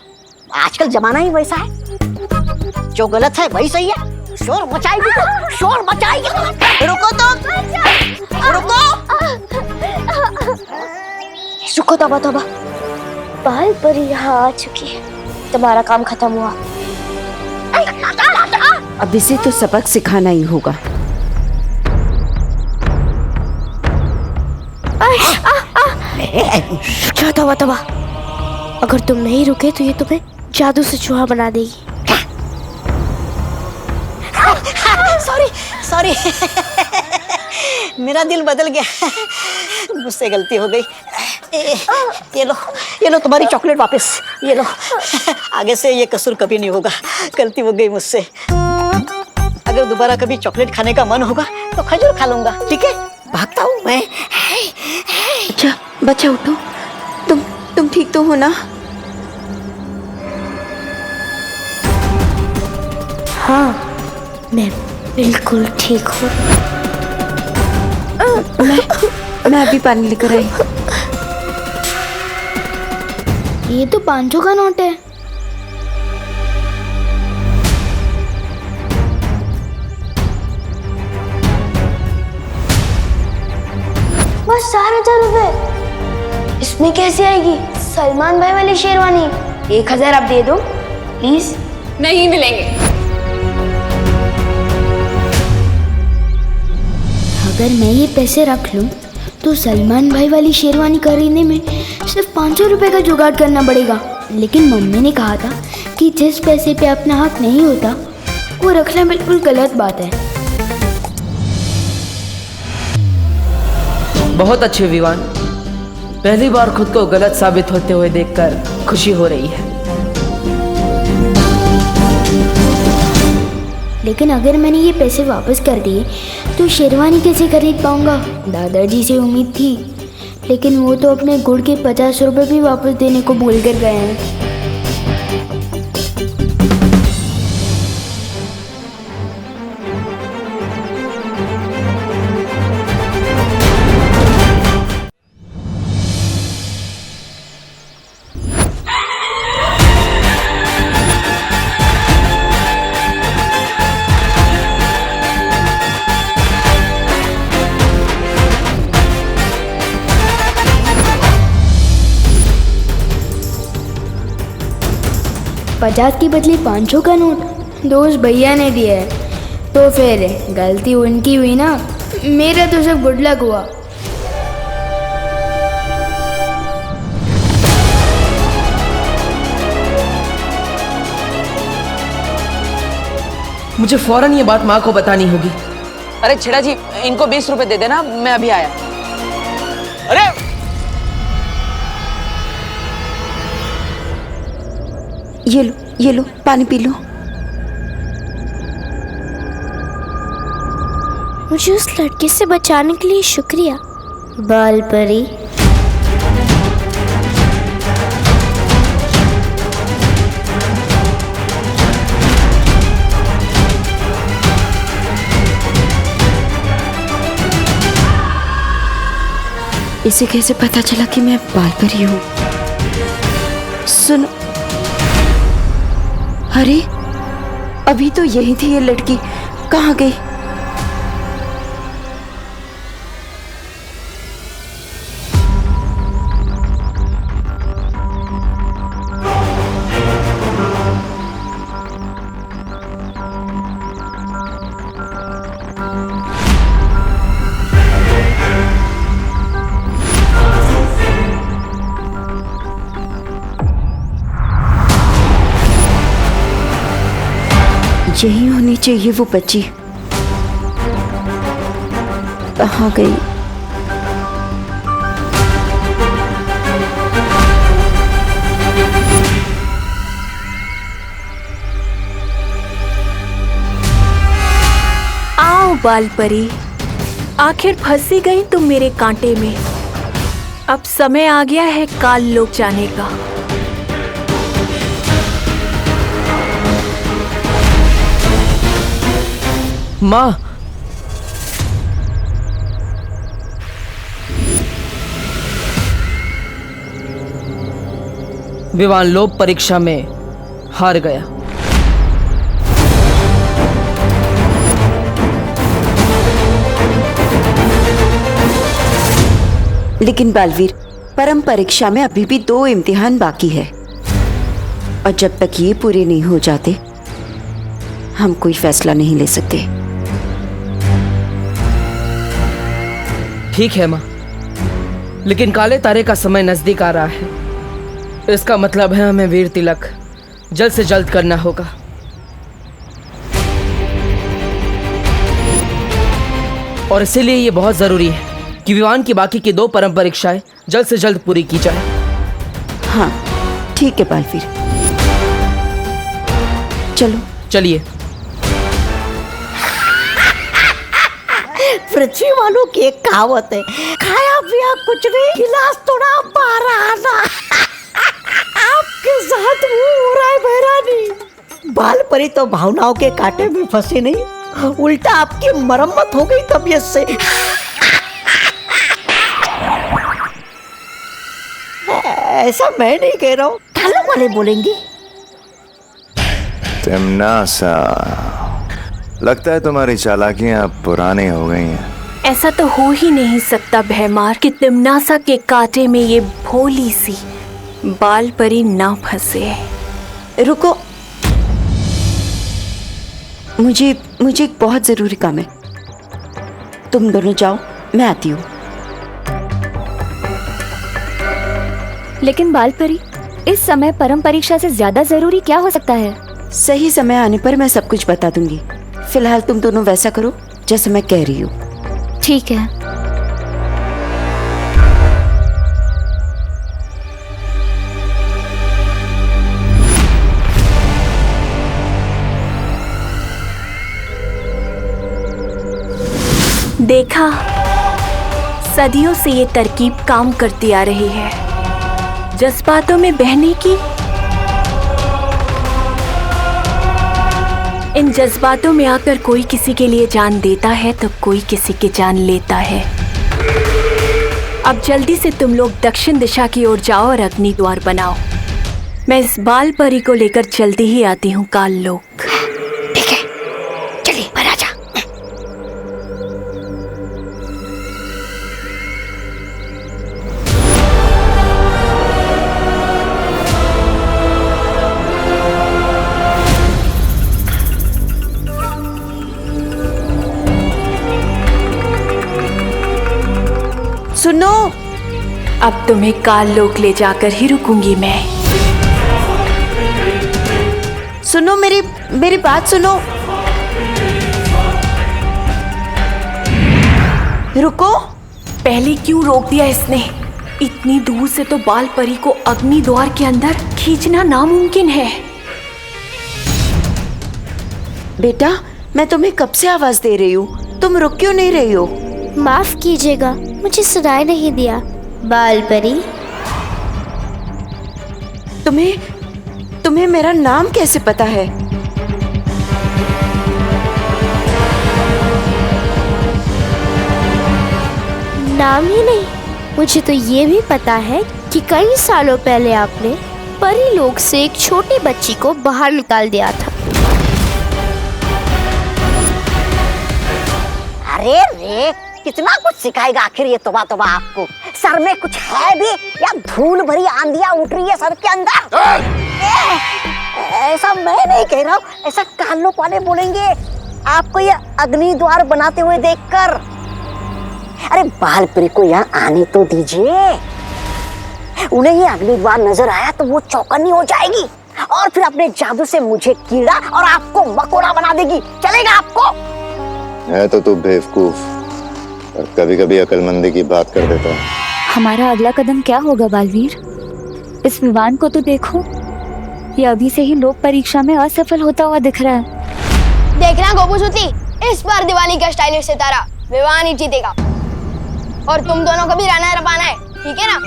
आजकल जमाना ही वैसा है, जो गलत है वही सही है। शोर मचाएगी तो शोर मचाएगी। रुको तुम, रुको। रुको, तबा तबा, बाल परी यहाँ आ चुकी है, तुम्हारा काम खत्म हुआ। अब इसे तो सबक सिखाना ही होगा। क्या तबा तबा, अगर तुम नहीं रुके तो ये तुम्हें जादू से चूहा बना देगी। सॉरी सॉरी, मेरा दिल बदल गया, मुझसे गलती हो गई। ये लो तुम्हारी चॉकलेट वापस, ये लो। आगे से ये कसूर कभी नहीं होगा, गलती हो गई मुझसे। अगर दोबारा कभी चॉकलेट खाने का मन होगा तो खजूर खा लूंगा, ठीक है? भागता हूँ मैं। अच्छा बच्चा, उठो। तुम ठीक तो हो ना? हाँ, मैं बिल्कुल ठीक हूँ। मैं अभी पानी लेकर आई। ये तो 500 का नोट है। बस 4,000 रुपए। इसमें कैसे आएगी सलमान भाई वाली शेरवानी? 1,000 आप दे दो प्लीज। नहीं मिलेंगे। अगर मैं ये पैसे रख लूं तो सलमान भाई वाली शेरवानी खरीदने में सिर्फ 500 रुपए का जुगाड़ करना पड़ेगा। लेकिन मम्मी ने कहा था कि जिस पैसे पे अपना हक नहीं होता वो रखना बिल्कुल गलत बात है। बहुत अच्छे विवान, पहली बार खुद को गलत साबित होते हुए देखकर खुशी हो रही है। लेकिन अगर मैंने ये पैसे वापस कर दिए तो शेरवानी कैसे खरीद पाऊंगा? दादाजी से उम्मीद थी, लेकिन वो तो अपने गुड़ के 50 रुपए भी वापस देने को भूल कर गए हैं। पचास की बदले 500 का नोट दोस्त भैया ने दिया है, तो फिर गलती उनकी हुई ना, मेरा तो सिर्फ गुड लक हुआ। मुझे फौरन ये बात माँ को बतानी होगी। अरे छेड़ा जी, इनको 20 रुपए दे देना, मैं अभी आया। अरे ये लो पानी पी लो। मुझे उस लड़के से बचाने के लिए शुक्रिया बाल परी। इसे कैसे पता चला कि मैं बाल परी हूँ? सुनो, अरे अभी तो यही थी ये लड़की, कहाँ गई? यही होनी चाहिए वो बच्ची, कहाँ गई? आओ बाल परी, आखिर फंसी गई तुम मेरे कांटे में। अब समय आ गया है काल लोक जाने का। माँ, विवान लोक परीक्षा में हार गया। लेकिन बालवीर, परम परीक्षा में अभी भी 2 इम्तिहान बाकी है और जब तक ये पूरे नहीं हो जाते हम कोई फैसला नहीं ले सकते। ठीक है माँ, लेकिन काले तारे का समय नजदीक आ रहा है। इसका मतलब है हमें वीर तिलक जल्द से जल्द करना होगा। और इसीलिए ये बहुत जरूरी है कि विवान की बाकी की 2 परम परीक्षाएं जल्द से जल्द पूरी की जाए। हाँ ठीक है बालवीर, चलो चलिए। पृथ्वी वालों की एक कहावत है, खाया पिया कुछ नहीं, गिलास थोड़ा बाहर आना। आपके साथ वो हो रहा है बहरानी। बाल परी तो भावनाओं के कांटे में फंसी नहीं, उल्टा आपकी मरम्मत हो गई तबीयत से। ऐसा मैं नहीं कह रहा हूँ, ढालों वाले बोलेंगे। तिमनासा, लगता है तुम्हारी चालाकियां अब पुरानी हो गई हैं। ऐसा तो हो ही नहीं सकता भैमार कि तिमनासा के कांटे में ये भोली सी बाल परी ना फंसे। रुको, मुझे एक बहुत जरूरी काम है। तुम दोनों जाओ, मैं आती हूँ। लेकिन बाल परी, इस समय परम परीक्षा से ज्यादा जरूरी क्या हो सकता है? सही समय आने पर मैं सब कुछ बता दूंगी। फिलहाल तुम दोनों वैसा करो जैसे मैं कह रही हूँ। ठीक है। देखा, सदियों से ये तरकीब काम करती आ रही है, जज्बातों में बहने की। इन जज्बातों में आकर कोई किसी के लिए जान देता है तो कोई किसी की जान लेता है। अब जल्दी से तुम लोग दक्षिण दिशा की ओर जाओ और अग्नि द्वार बनाओ। मैं इस बाल परी को लेकर जल्दी ही आती हूँ काल लोक। ठीक है, चलिए महाराजा। सुनो, अब तुम्हें काल लोक ले जाकर ही रुकूंगी मैं। सुनो, मेरी बात सुनो। रुको। पहले क्यों रोक दिया इसने? इतनी दूर से तो बाल परी को अग्नि द्वार के अंदर खींचना नामुमकिन है। बेटा, मैं तुम्हें कब से आवाज दे रही हूँ, तुम रुक क्यों नहीं रही हो? माफ कीजिएगा, मुझे सुनाई नहीं दिया। बाल परी, तुम्हें मेरा नाम कैसे पता है? नाम ही नहीं, मुझे तो ये भी पता है कि कई सालों पहले आपने परी लोक से एक छोटी बच्ची को बाहर निकाल दिया था। अरे रे, कितना कुछ सिखाएगा आखिर ये तोबा तोबा आपको। सर में कुछ है भी या धूल भरी आंधियां उठ रही है सर के अंदर? ऐसा मैं नहीं कह रहा हूँ, ऐसा कान लोग वाले बोलेंगे आपको ये अग्नि द्वार बनाते हुए देखकर। अरे बाल परी को यहाँ आने तो दीजिए, उन्हें ये अग्नि द्वार नजर आया तो वो चौकन्नी हो जाएगी और फिर अपने जादू से मुझे कीड़ा और आपको मकोड़ा बना देगी। चलेगा आपको? है तो तू बेवकूफ और कभी कभी अकलमंदी की बात कर देता है। हमारा अगला कदम क्या होगा बालवीर? इस विवान को तो देखो, ये अभी से ही लोक परीक्षा में असफल होता हुआ दिख रहा है। देखना गोपूसुती, इस बार दिवाली का स्टाइलिश सितारा विवान ही जीतेगा और तुम दोनों को भी रनर अप आना है, ठीक है ना?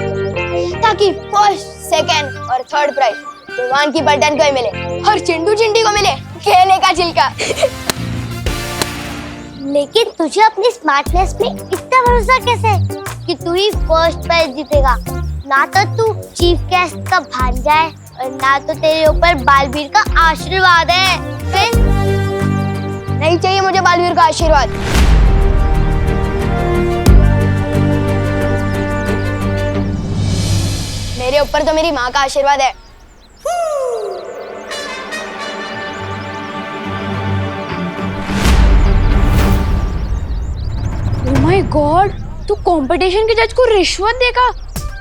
ताकि फर्स्ट, सेकंड और थर्ड प्राइज विवान की पलटन को ही मिले और चिंटू चिंटी को मिले केले का छिलका। लेकिन तुझे अपनी स्मार्टनेस पे इतना भरोसा कैसे कि तू ही फर्स्ट प्राइज जीतेगा? ना तो तू चीफ गेस्ट का भांजा है और ना तो तेरे ऊपर बालवीर का आशीर्वाद है। फिर नहीं चाहिए मुझे बालवीर का आशीर्वाद। मेरे ऊपर तो मेरी माँ का आशीर्वाद है। ओह माय गॉड, तू कंपटीशन के जज को रिश्वत देगा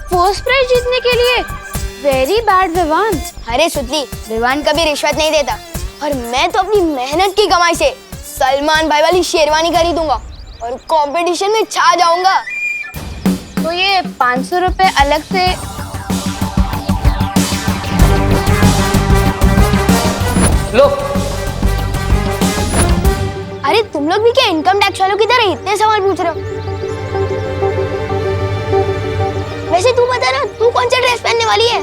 फर्स्ट प्राइज जीतने के लिए? Very bad Vivaan. अरे सुतली, विवान कभी रिश्वत नहीं देता और मैं तो अपनी मेहनत की कमाई से सलमान भाई वाली शेरवानी खरीदूंगा और कंपटीशन में छा जाऊंगा। तो ये 500 रुपए अलग से लो। अरे तुम लोग भी क्या इनकम टैक्स वालों की तरह इतने सवाल पूछ रहे हो? वैसे तू बता ना, तू कौन सा ड्रेस पहनने वाली है?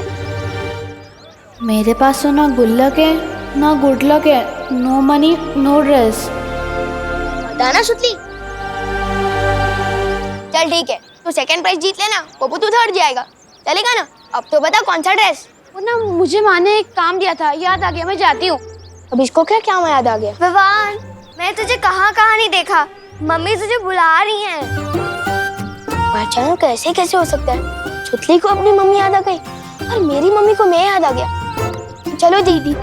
मेरे पास तो ना गुल्लक है ना गुड लक है, नो मनी नो ड्रेस। बताना सुतली। चल ठीक है, तू सेकंड प्राइज जीत लेना, पप्पू तू थर्ड जाएगा, चलेगा ना? अब तो बता कौन सा ड्रेस? वो ना मुझे माँ ने एक काम दिया था, याद आ गया, मैं जाती हूँ। अब इसको क्या क्या याद आ गया? विवान, मैं तुझे कहाँ नहीं देखा, मम्मी तुझे बुला रही हैं। अचानक कैसे कैसे हो सकता है? सुतली को अपनी मम्मी याद आ गई और मेरी मम्मी को मैं याद आ गया। चलो दीदी।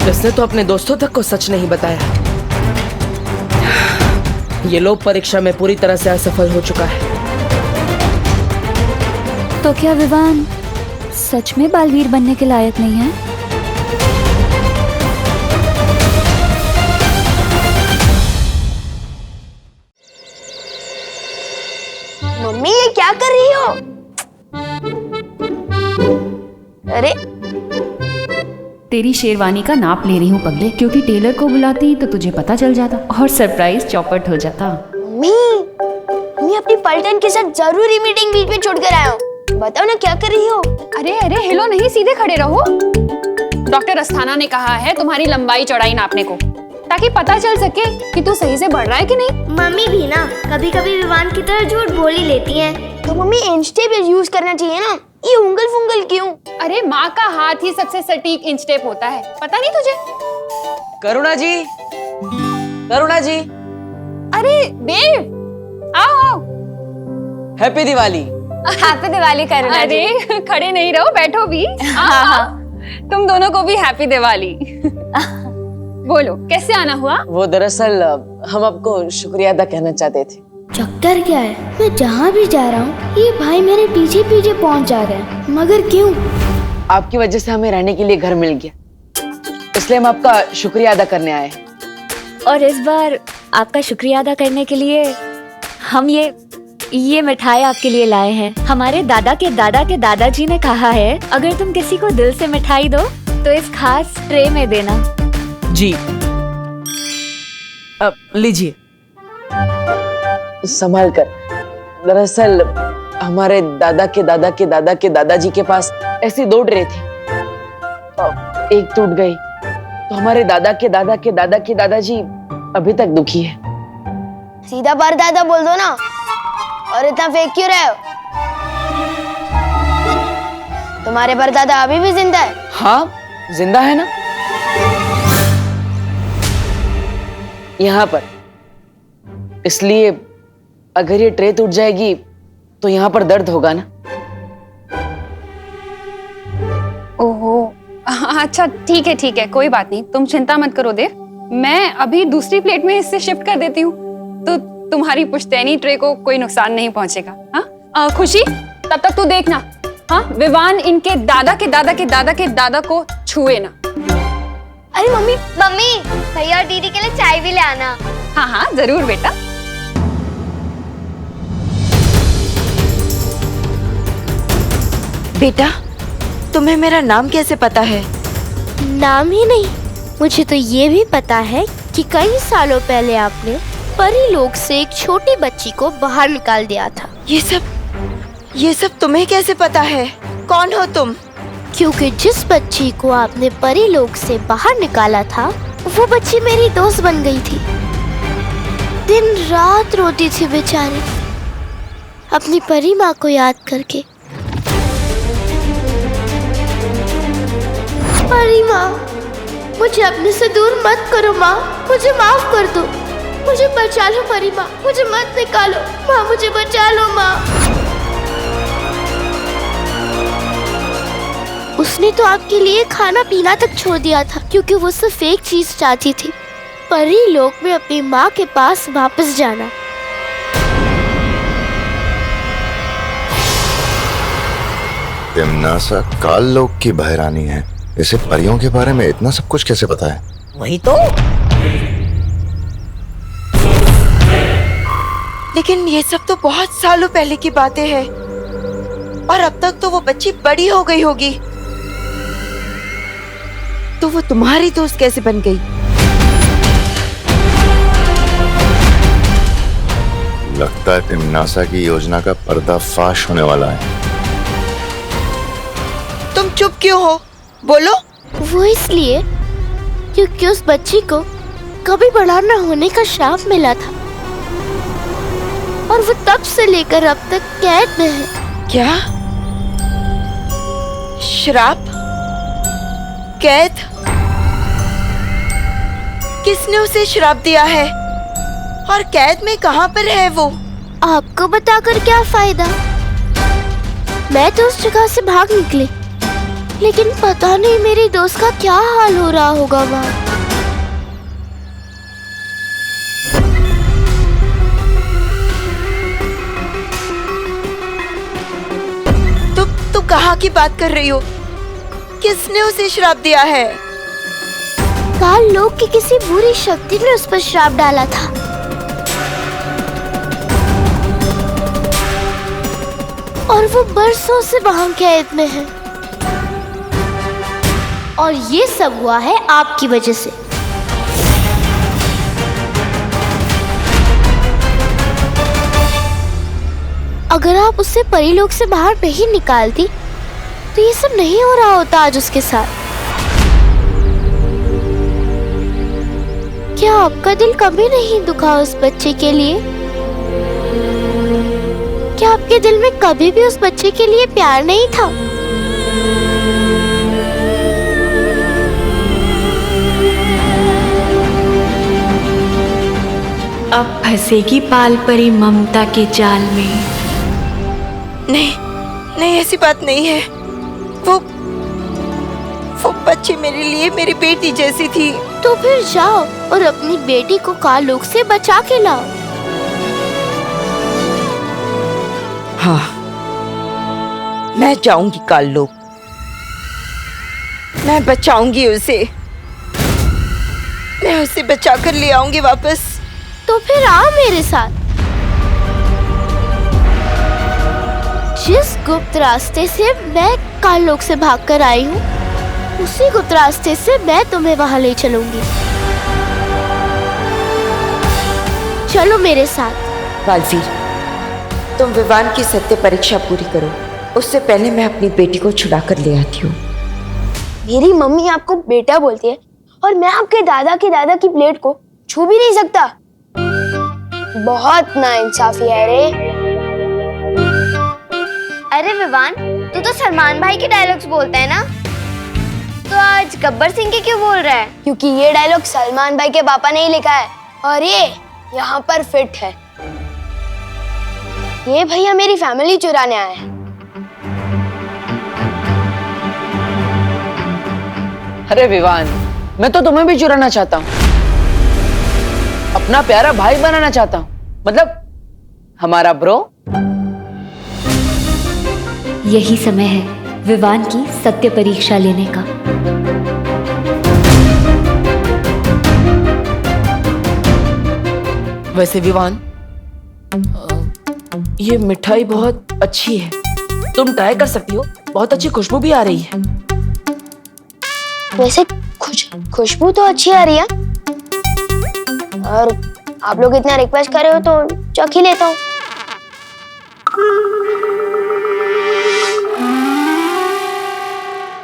इसने तो अपने दोस्तों तक को सच नहीं बताया। ये लोक परीक्षा में पूरी तरह से असफल हो चुका है। तो क्या विवान सच में बालवीर बनने के लायक नहीं है? मम्मी ये क्या कर रही हो? अरे तेरी शेरवानी का नाप ले रही हूँ पगले, क्योंकि टेलर को बुलाती तो तुझे पता चल जाता और सरप्राइज चौपट हो जाता। मम्मी अपनी पलटन के साथ जरूरी मीटिंग बीच में छोड़ कर आया हूँ, बताओ ना क्या कर रही हो? अरे अरे हिलो नहीं, सीधे खड़े रहो। डॉक्टर अस्थाना ने कहा है तुम्हारी लंबाई चौड़ाई नापने को, ताकि पता चल सके कि तू सही से बढ़ रहा है कि नहीं। मम्मी भी ना कभी कभी विवान की तरह झूठ बोल ही लेती हैं। तो मम्मी इंच टेप यूज करना चाहिए ना, ये उंगल फुंगल क्यों? अरे माँ का हाथ ही सबसे सटीक इंच टेप होता है, पता नहीं तुझे? करुणा जी, करुणा जी। अरे देव, आओ आओ। हैप्पी दिवाली। हैप्पी दिवाली करुणा जी। अरे खड़े नहीं रहो, बैठो भी। हाँ। तुम दोनों को भी हैप्पी दिवाली। बोलो कैसे आना हुआ? वो दरअसल हम आपको शुक्रिया अदा कहना चाहते थे। चक्कर क्या है, मैं जहाँ भी जा रहा हूँ ये भाई मेरे पीछे पीछे पहुँच जा रहे हैं, मगर क्यों? आपकी वजह से हमें रहने के लिए घर मिल गया, इसलिए हम आपका शुक्रिया अदा करने आए। और इस बार आपका शुक्रिया अदा करने के लिए हम ये मिठाई आपके लिए लाए हैं। हमारे दादा के दादाजी ने कहा है अगर तुम किसी को दिल से मिठाई दो तो इस खास ट्रे में देना। जी अब लीजिए। संभाल कर। दरअसल हमारे दादा के दादाजी के पास ऐसी 2 ट्रे थी। एक टूट गई तो हमारे दादा के दादाजी अभी तक दुखी है। सीधा परदादा बोल दो ना, और इतना फेंक क्यों रहे हो? तुम्हारे परदादा अभी भी जिंदा है? हाँ जिंदा है ना, यहाँ पर। इसलिए अगर ये ट्रे टूट जाएगी तो यहाँ पर दर्द होगा ना। ओहो, अच्छा ठीक है, कोई बात नहीं, तुम चिंता मत करो देव। मैं अभी दूसरी प्लेट में इससे शिफ्ट कर देती हूँ, तो तुम्हारी पुश्तैनी ट्रे को कोई नुकसान नहीं पहुंचेगा। हाँ खुशी, तब तक तू देखना, हाँ विवान इनके दादा के दादा को छुए ना। अरे मम्मी भैया और दीदी के लिए चाय भी ले आना। हाँ जरूर बेटा। बेटा, तुम्हें मेरा नाम कैसे पता है? नाम ही नहीं, मुझे तो ये भी पता है कि कई सालों पहले आपने परी लोक से एक छोटी बच्ची को बाहर निकाल दिया था। ये सब तुम्हें कैसे पता है? कौन हो तुम? क्योंकि जिस बच्ची को आपने परी लोक से बाहर निकाला था वो बच्ची मेरी दोस्त बन गई थी। दिन रात रोती थी बेचारी, अपनी परी माँ को याद करके। परी माँ, मुझे अपने से दूर मत करो माँ, मुझे माफ कर दो, मुझे बचा लो परी माँ, मुझे मत निकालो माँ, मुझे बचा लो माँ। उसने तो आपके लिए खाना पीना तक छोड़ दिया था क्योंकि वो सिर्फ एक चीज चाहती थी, परी लोक में अपनी माँ के पास वापस जाना। तिमनासा काल लोक की बहरानी है, इसे परियों के बारे में इतना सब कुछ कैसे पता है? वही तो। लेकिन ये सब तो बहुत सालों पहले की बातें हैं, और अब तक तो वो बच्ची बड़ी हो गई होगी, तो वो तुम्हारी दोस्त कैसे बन गई? लगता है तिमनासा की योजना का पर्दाफाश होने वाला है। तुम चुप क्यों हो? बोलो। वो इसलिए क्योंकि उस बच्ची को कभी बड़ा न होने का श्राप मिला था, और वो तब से लेकर अब तक कैद में है। क्या? श्राप? कैद? किसने उसे श्राप दिया है? और कैद में कहाँ पर है वो? आपको बताकर क्या फायदा? मैं तो उस जगह से भाग निकली, लेकिन पता नहीं मेरी दोस्त का क्या हाल हो रहा होगा वहाँ। तुम कहाँ की बात कर रही हो? किसने उसे श्राप दिया है? काल लोक की किसी बुरी शक्ति ने उस पर श्राप डाला था। और वो बरसों से वहां कैद में है, और ये सब हुआ है आपकी वजह से। अगर आप उसे परीलोक से बाहर नहीं निकालती तो ये सब नहीं हो रहा होता आज उसके साथ। क्या आपका दिल कभी नहीं दुखा उस बच्चे के लिए? क्या आपके दिल में कभी भी उस बच्चे के लिए प्यार नहीं था? अब फंसेगी पाल परी ममता के जाल में। नहीं, ऐसी बात नहीं है। वो बच्ची मेरे लिए मेरी बेटी जैसी थी। तो फिर जाओ और अपनी बेटी को काल लोक से बचा के लाओ। हाँ, मैं जाऊंगी काल लोक, मैं बचाऊंगी उसे, मैं उसे बचा कर ले आऊंगी वापस। तो फिर आओ मेरे साथ। जिस गुप्त रास्ते से मैं काललोक से भागकर आई हूँ, उसी गुप्त रास्ते से मैं तुम्हें वहां ले चलूंगी। चलो मेरे साथ। बालवीर, तुम विवान की सत्य परीक्षा पूरी करो, उससे पहले मैं अपनी बेटी को छुड़ा कर ले आती हूँ। मेरी मम्मी आपको बेटा बोलती है और मैं आपके दादा के दादा की प्लेट को छू भी नहीं सकता। बहुत नाइंसाफी है रे। अरे विवान, तू तो सलमान भाई के डायलॉग्स बोलता है ना, तो आज गब्बर सिंह के क्यों बोल रहा है? क्योंकि ये डायलॉग सलमान भाई के पापा ने ही लिखा है और ये यहाँ पर फिट है। ये भैया मेरी फैमिली चुराने आए हैं। अरे विवान, मैं तो तुम्हें भी चुराना चाहता हूँ, अपना प्यारा भाई बनाना चाहता हूँ, मतलब हमारा ब्रो। यही समय है विवान की सत्य परीक्षा लेने का। वैसे विवान, ये मिठाई बहुत अच्छी है, तुम ट्राई कर सकती हो, बहुत अच्छी खुशबू भी आ रही है। वैसे खुशबू तो अच्छी आ रही है और आप लोग इतना रिक्वेस्ट कर रहे हो तो चख ही लेता हूँ।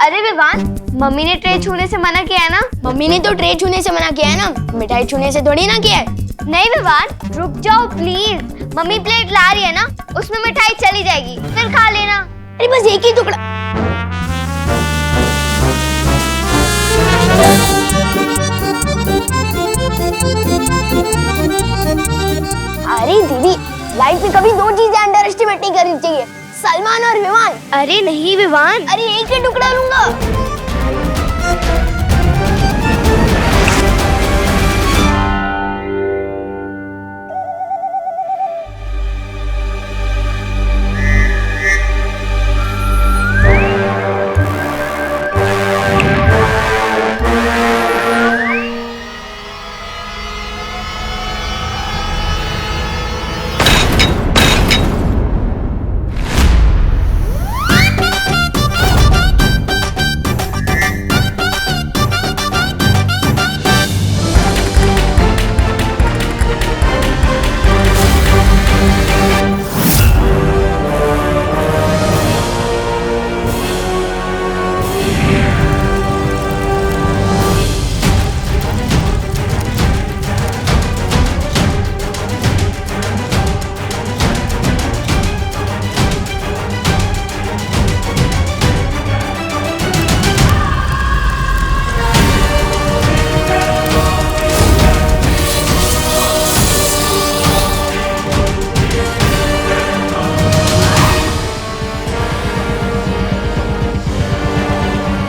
अरे विवान, मम्मी ने ट्रे छूने से मना किया है ना? मम्मी ने तो ट्रे छूने से मना किया है ना, मिठाई छूने से थोड़ी ना किया है। नहीं विवान, रुक जाओ प्लीज। मम्मी प्लेट ला रही है ना, उसमें मिठाई चली जाएगी, फिर खा लेना। अरे बस एक ही टुकड़ा। अरे दीदी, लाइफ में कभी दो चीजें अंडर एस्टिमेट नहीं करनी चाहिए, सलमान और विवान। अरे नहीं विवान, अरे एक ही टुकड़ा लूंगा।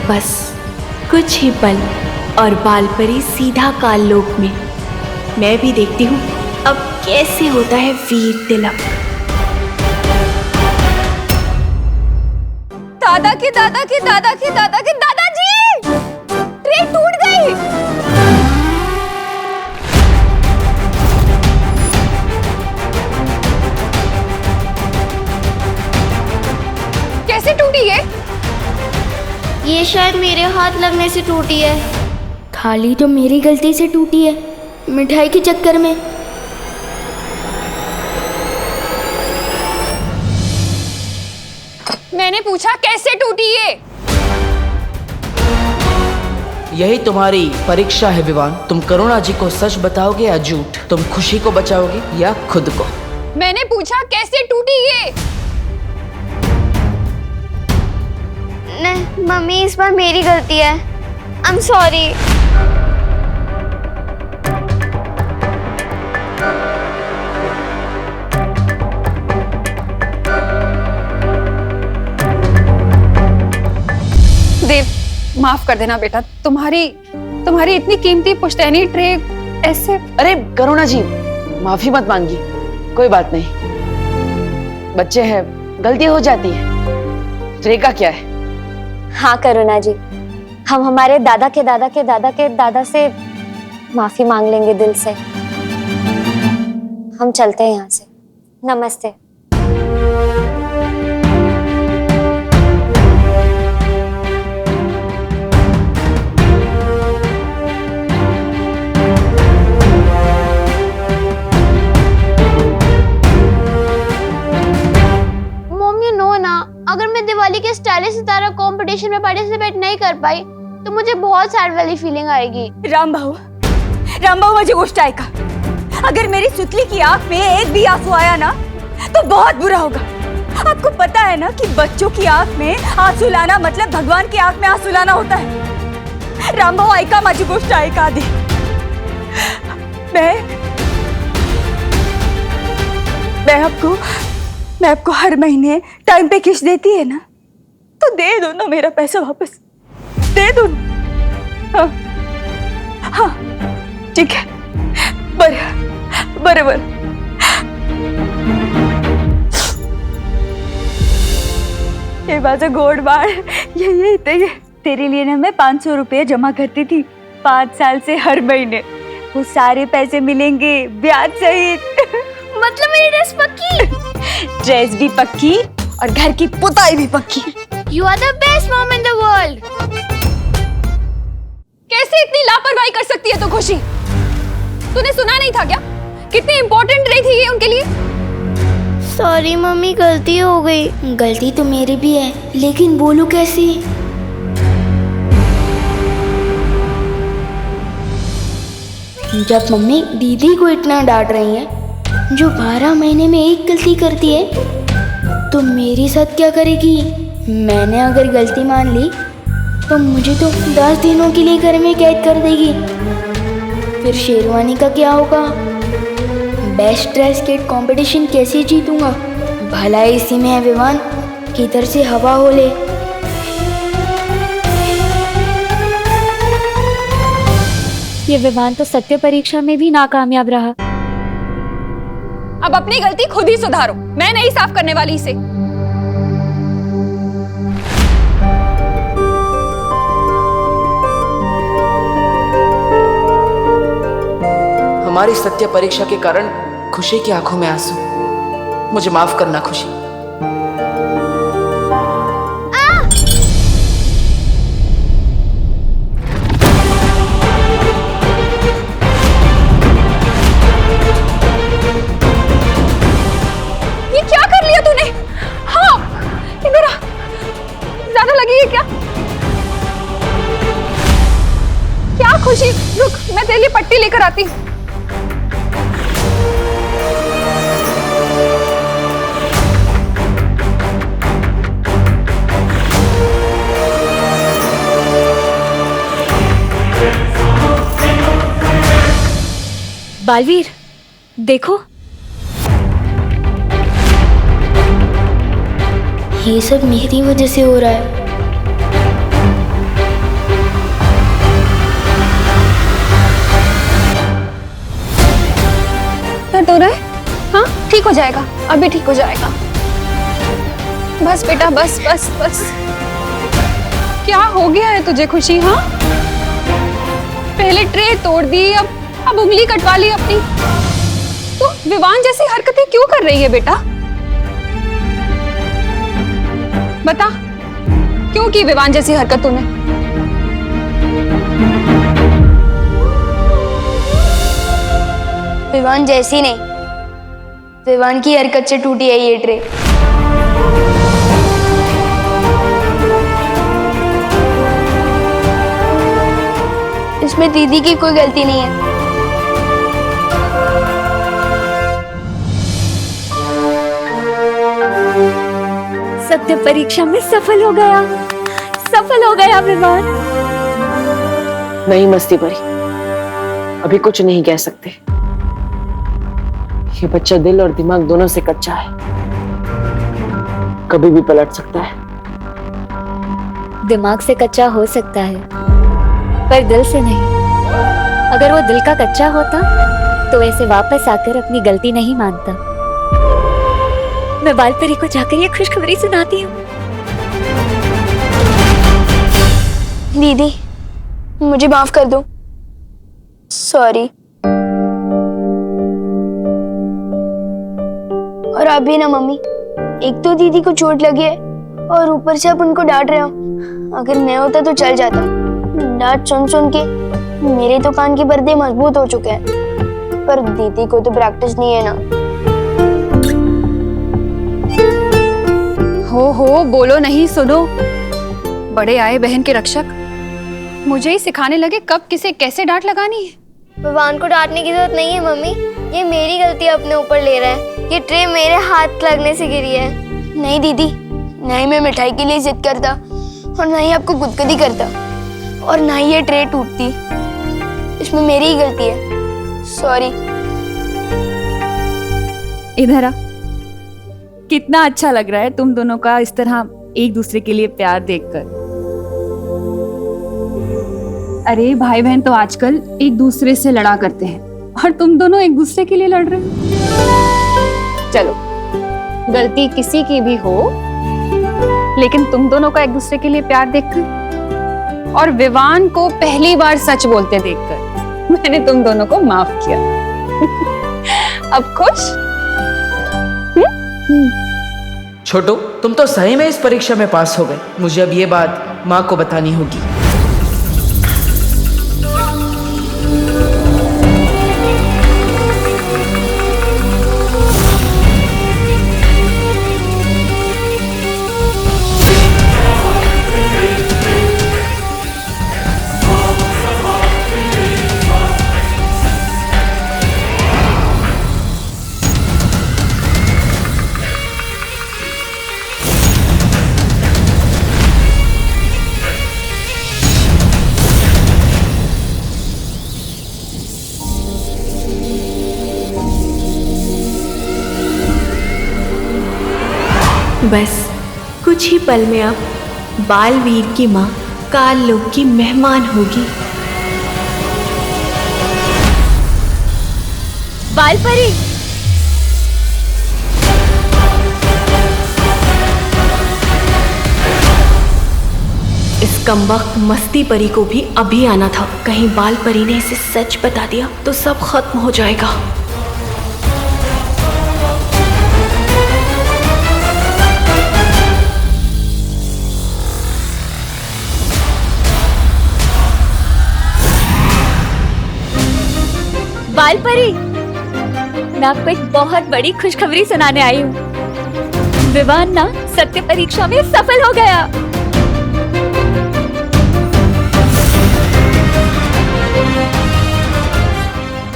बस कुछ ही पल और बालपरी सीधा काललोक में। मैं भी देखती हूँ अब कैसे होता है वीर तिलक। दादा के दादा के दादा के दादा के दादाजी, ट्रे टूट गई। कैसे टूटी ये शायद मेरे हाथ लगने से टूटी है। खाली तो मेरी गलती से टूटी है, मिठाई के चक्कर में। मैंने पूछा कैसे टूटी ये? यही तुम्हारी परीक्षा है विवान, तुम करुणा जी को सच बताओगे या झूठ, तुम खुशी को बचाओगे या खुद को। मैंने पूछा कैसे टूटी ये? नहीं मम्मी, इस बार मेरी गलती है। I am sorry. देव, माफ कर देना बेटा, तुम्हारी इतनी कीमती पुश्तैनी ट्रे ऐसे। अरे करुणा जी, माफी मत मांगी, कोई बात नहीं, बच्चे हैं, गलती हो जाती है। ट्रे का क्या है? हाँ करुणा जी, हम हमारे दादा के दादा के दादा के दादा से माफी मांग लेंगे दिल से। हम चलते हैं यहाँ से। नमस्ते। अगर मैं दिवाली के स्टाइलिश सितारा कंपटीशन में पार्टिसिपेट नहीं कर पाई तो मुझे बहुत सैड वाली फीलिंग आएगी। राम भाऊ मुझे गोष्ट आएगा। अगर मेरी सुतली की आंख में एक भी आंसू आया ना तो बहुत बुरा होगा। आपको पता है ना कि बच्चों की आंख में आंसू लाना मतलब भगवान की आंख में आंसू लाना होता है। राम भाऊ ऐका माझी गोष्ट ऐका आधी। मैं आपको हर महीने टाइम पे किस्त देती है ना, तो दे दो ना मेरा पैसा वापस, दे दो ना। हाँ हाँ ठीक है, बराबर। ये बात गोड़ बाड़ ये तेरे लिए ना मैं 500 रुपये जमा करती थी 5 साल से हर महीने। वो सारे पैसे मिलेंगे ब्याज सहित। मतलब मेरी ड्रेस पक्की? ड्रेस भी पक्की और घर की पुताई भी पक्की। You are the best mom in the world. कैसे इतनी लापरवाही कर सकती है तो खुशी? तूने सुना नहीं था क्या? कितनी इम्पोर्टेंट रही थी ये उनके लिए? सॉरी मम्मी, गलती हो गई। गलती तो मेरी भी है, लेकिन बोलूं कैसी? जब मम्मी दीदी को इतना डांट रही है जो 12 महीने में एक गलती करती है, तो मेरे साथ क्या करेगी? मैंने अगर गलती मान ली तो मुझे तो 10 दिनों के लिए घर में कैद कर देगी। फिर शेरवानी का क्या होगा? बेस्ट ड्रेस किट कंपटीशन कैसे जीतूंगा? भला इसी में है विवान, किधर से हवा हो ले। ये विवान तो सत्य परीक्षा में भी नाकामयाब रहा। अब अपनी गलती खुद ही सुधारो, मैं नहीं साफ करने वाली इसे। हमारी सत्य परीक्षा के कारण खुशी की आंखों में आंसू। मुझे माफ करना खुशी। ये क्या कर लिया तूने? हाँ, इधर आ। ज्यादा लगी है क्या? क्या खुशी, रुक, मैं तेरे लिए पट्टी लेकर आती हूँ। बालवीर, देखो, ये सब मेरी वजह से हो रहा है। दर्द हो रहा है? हाँ, ठीक हो जाएगा, अभी ठीक हो जाएगा। बस बेटा, बस बस बस। क्या हो गया है तुझे खुशी? हाँ, पहले ट्रे तोड़ दी, अब उंगली कटवा ली अपनी। तो विवान जैसी हरकतें क्यों कर रही है बेटा? बता, क्यों की विवान जैसी हरकत तूने? विवान जैसी नहीं, विवान की हरकत से टूटी है ये ट्रे। इसमें दीदी की कोई गलती नहीं है। सत्य परीक्षा में सफल हो गया विवान। नहीं मस्ती परी, अभी कुछ नहीं कह सकते। ये बच्चा दिल और दिमाग दोनों से कच्चा है, कभी भी पलट सकता है। दिमाग से कच्चा हो सकता है, पर दिल से नहीं। अगर वो दिल का कच्चा होता तो ऐसे वापस आकर अपनी गलती नहीं मानता। मैं बालपरी को जाकर ये खुशखबरी सुनाती हूँ। दीदी, मुझे माफ कर दो। सॉरी। और अभी ना मम्मी, एक तो दीदी को चोट लगी है और ऊपर से आप उनको डांट रहे हो। अगर मैं होता तो चल जाता। डांट सुन सुन के मेरे तो कान के पर्दे मजबूत हो चुके हैं, पर दीदी को तो प्रैक्टिस नहीं है ना। हो बोलो नहीं, सुनो। बड़े आए बहन के रक्षक, मुझे ही सिखाने लगे कब किसे कैसे डांट लगानी है। विवान को डांटने की जरूरत नहीं है मम्मी, ये मेरी गलती अपने ऊपर ले रहा है। ये ट्रे मेरे हाथ लगने से गिरी है। नहीं दीदी, नहीं मैं मिठाई के लिए जिद करता और ना ही आपको गुदगुदी करता और ना ही ये ट्रे टूटती। इसमें मेरी ही गलती है, सॉरी। इधर आ। कितना अच्छा लग रहा है तुम दोनों का इस तरह एक दूसरे के लिए प्यार देखकर। अरे भाई बहन तो आजकल एक दूसरे से लड़ा करते हैं और तुम दोनों एक दूसरे के लिए लड़ रहे हो। चलो, गलती किसी की भी हो, लेकिन तुम दोनों का एक दूसरे के लिए प्यार देखकर और विवान को पहली बार सच बोलते देखकर मैंने तुम दोनों को माफ किया। अब खुश? छोटू, तुम तो सही में इस परीक्षा में पास हो गए। मुझे अब ये बात माँ को बतानी होगी। बस कुछ ही पल में अब बालवीर की माँ काल लोक की मेहमान होगी। बालपरी, इस कमबख्त मस्ती परी को भी अभी आना था। कहीं बालपरी ने इसे सच बता दिया तो सब खत्म हो जाएगा। बालपरी, मैं आपको एक बहुत बड़ी खुशखबरी सुनाने आई हूँ। विवान ना सत्य परीक्षा में सफल हो गया।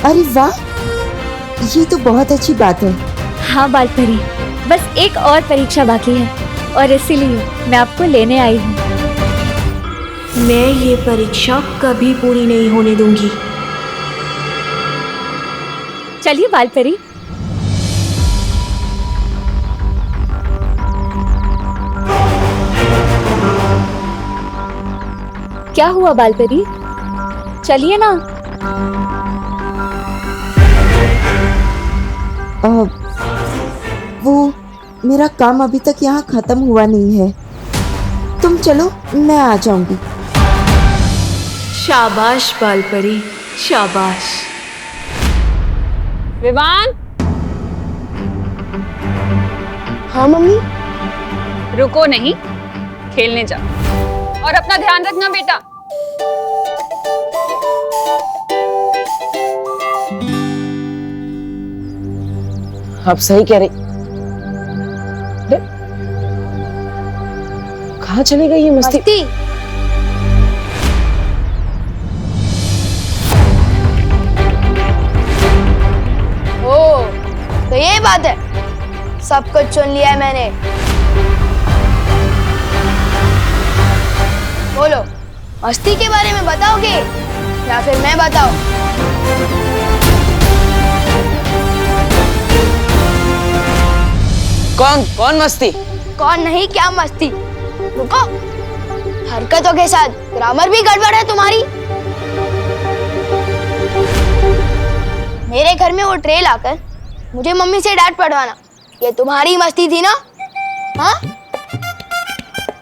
अरे वाह, ये तो बहुत अच्छी बात है। हाँ बालपरी, बस एक और परीक्षा बाकी है और इसीलिए मैं आपको लेने आई हूँ। मैं ये परीक्षा कभी पूरी नहीं होने दूंगी। चलिए बालपरी। क्या हुआ बालपरी? चलिए ना। वो मेरा काम अभी तक यहाँ खत्म हुआ नहीं है। तुम चलो, मैं आ जाऊंगी। शाबाश बालपरी, शाबाश। विवान। हाँ मम्मी। रुको नहीं, खेलने जा और अपना ध्यान रखना बेटा। आप सही कह रही। कहाँ चली गई ये मस्ती? ओ, तो ये बात है। सब कुछ सुन लिया है मैंने। बोलो, मस्ती के बारे में बताओगे या फिर मैं बताऊं? कौन मस्ती? कौन नहीं, क्या मस्ती? रुको, हरकतों के साथ ग्रामर भी गड़बड़ है तुम्हारी। मेरे घर में वो ट्रे लाकर मुझे मम्मी से डांट पड़वाना, ये तुम्हारी मस्ती थी ना? हाँ?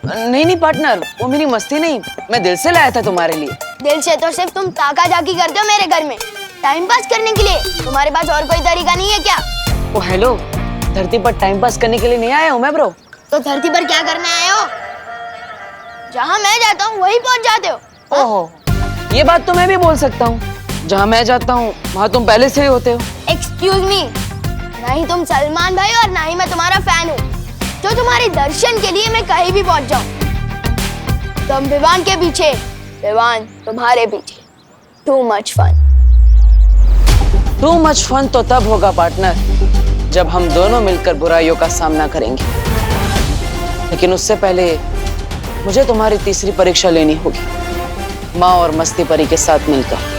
नहीं पार्टनर, वो मेरी मस्ती नहीं, मैं दिल से लाया था तुम्हारे लिए। दिल से तो सिर्फ तुम ताका जाकी करते हो मेरे घर में। टाइम पास करने के लिए। तुम्हारे पास और कोई तरीका नहीं है क्या? ओ हेलो, धरती पर टाइम पास करने के लिए नहीं आया हूँ मैं ब्रो। तो धरती पर क्या करने आए हो? जहाँ मैं जाता हूँ वहीं पहुँच जाते हो। ओहो, ये बात तो मैं भी बोल सकता हूँ। जहाँ मैं जाता हूँ वहाँ तुम पहले से ही होते हो। एक्सक्यूज मी, ना ही तुम सलमान भाई और ना ही मैं तुम्हारा फैन हूँ जो तुम्हारे दर्शन के लिए मैं कहीं भी पहुँच जाऊँ। तुम विवान के पीछे, विवान तुम्हारे पीछे। Too much fun. Too much fun तो तब होगा पार्टनर जब हम दोनों मिलकर बुराइयों का सामना करेंगे। लेकिन उससे पहले मुझे तुम्हारी तीसरी परीक्षा लेनी होगी, माँ और मस्ती परी के साथ मिलकर।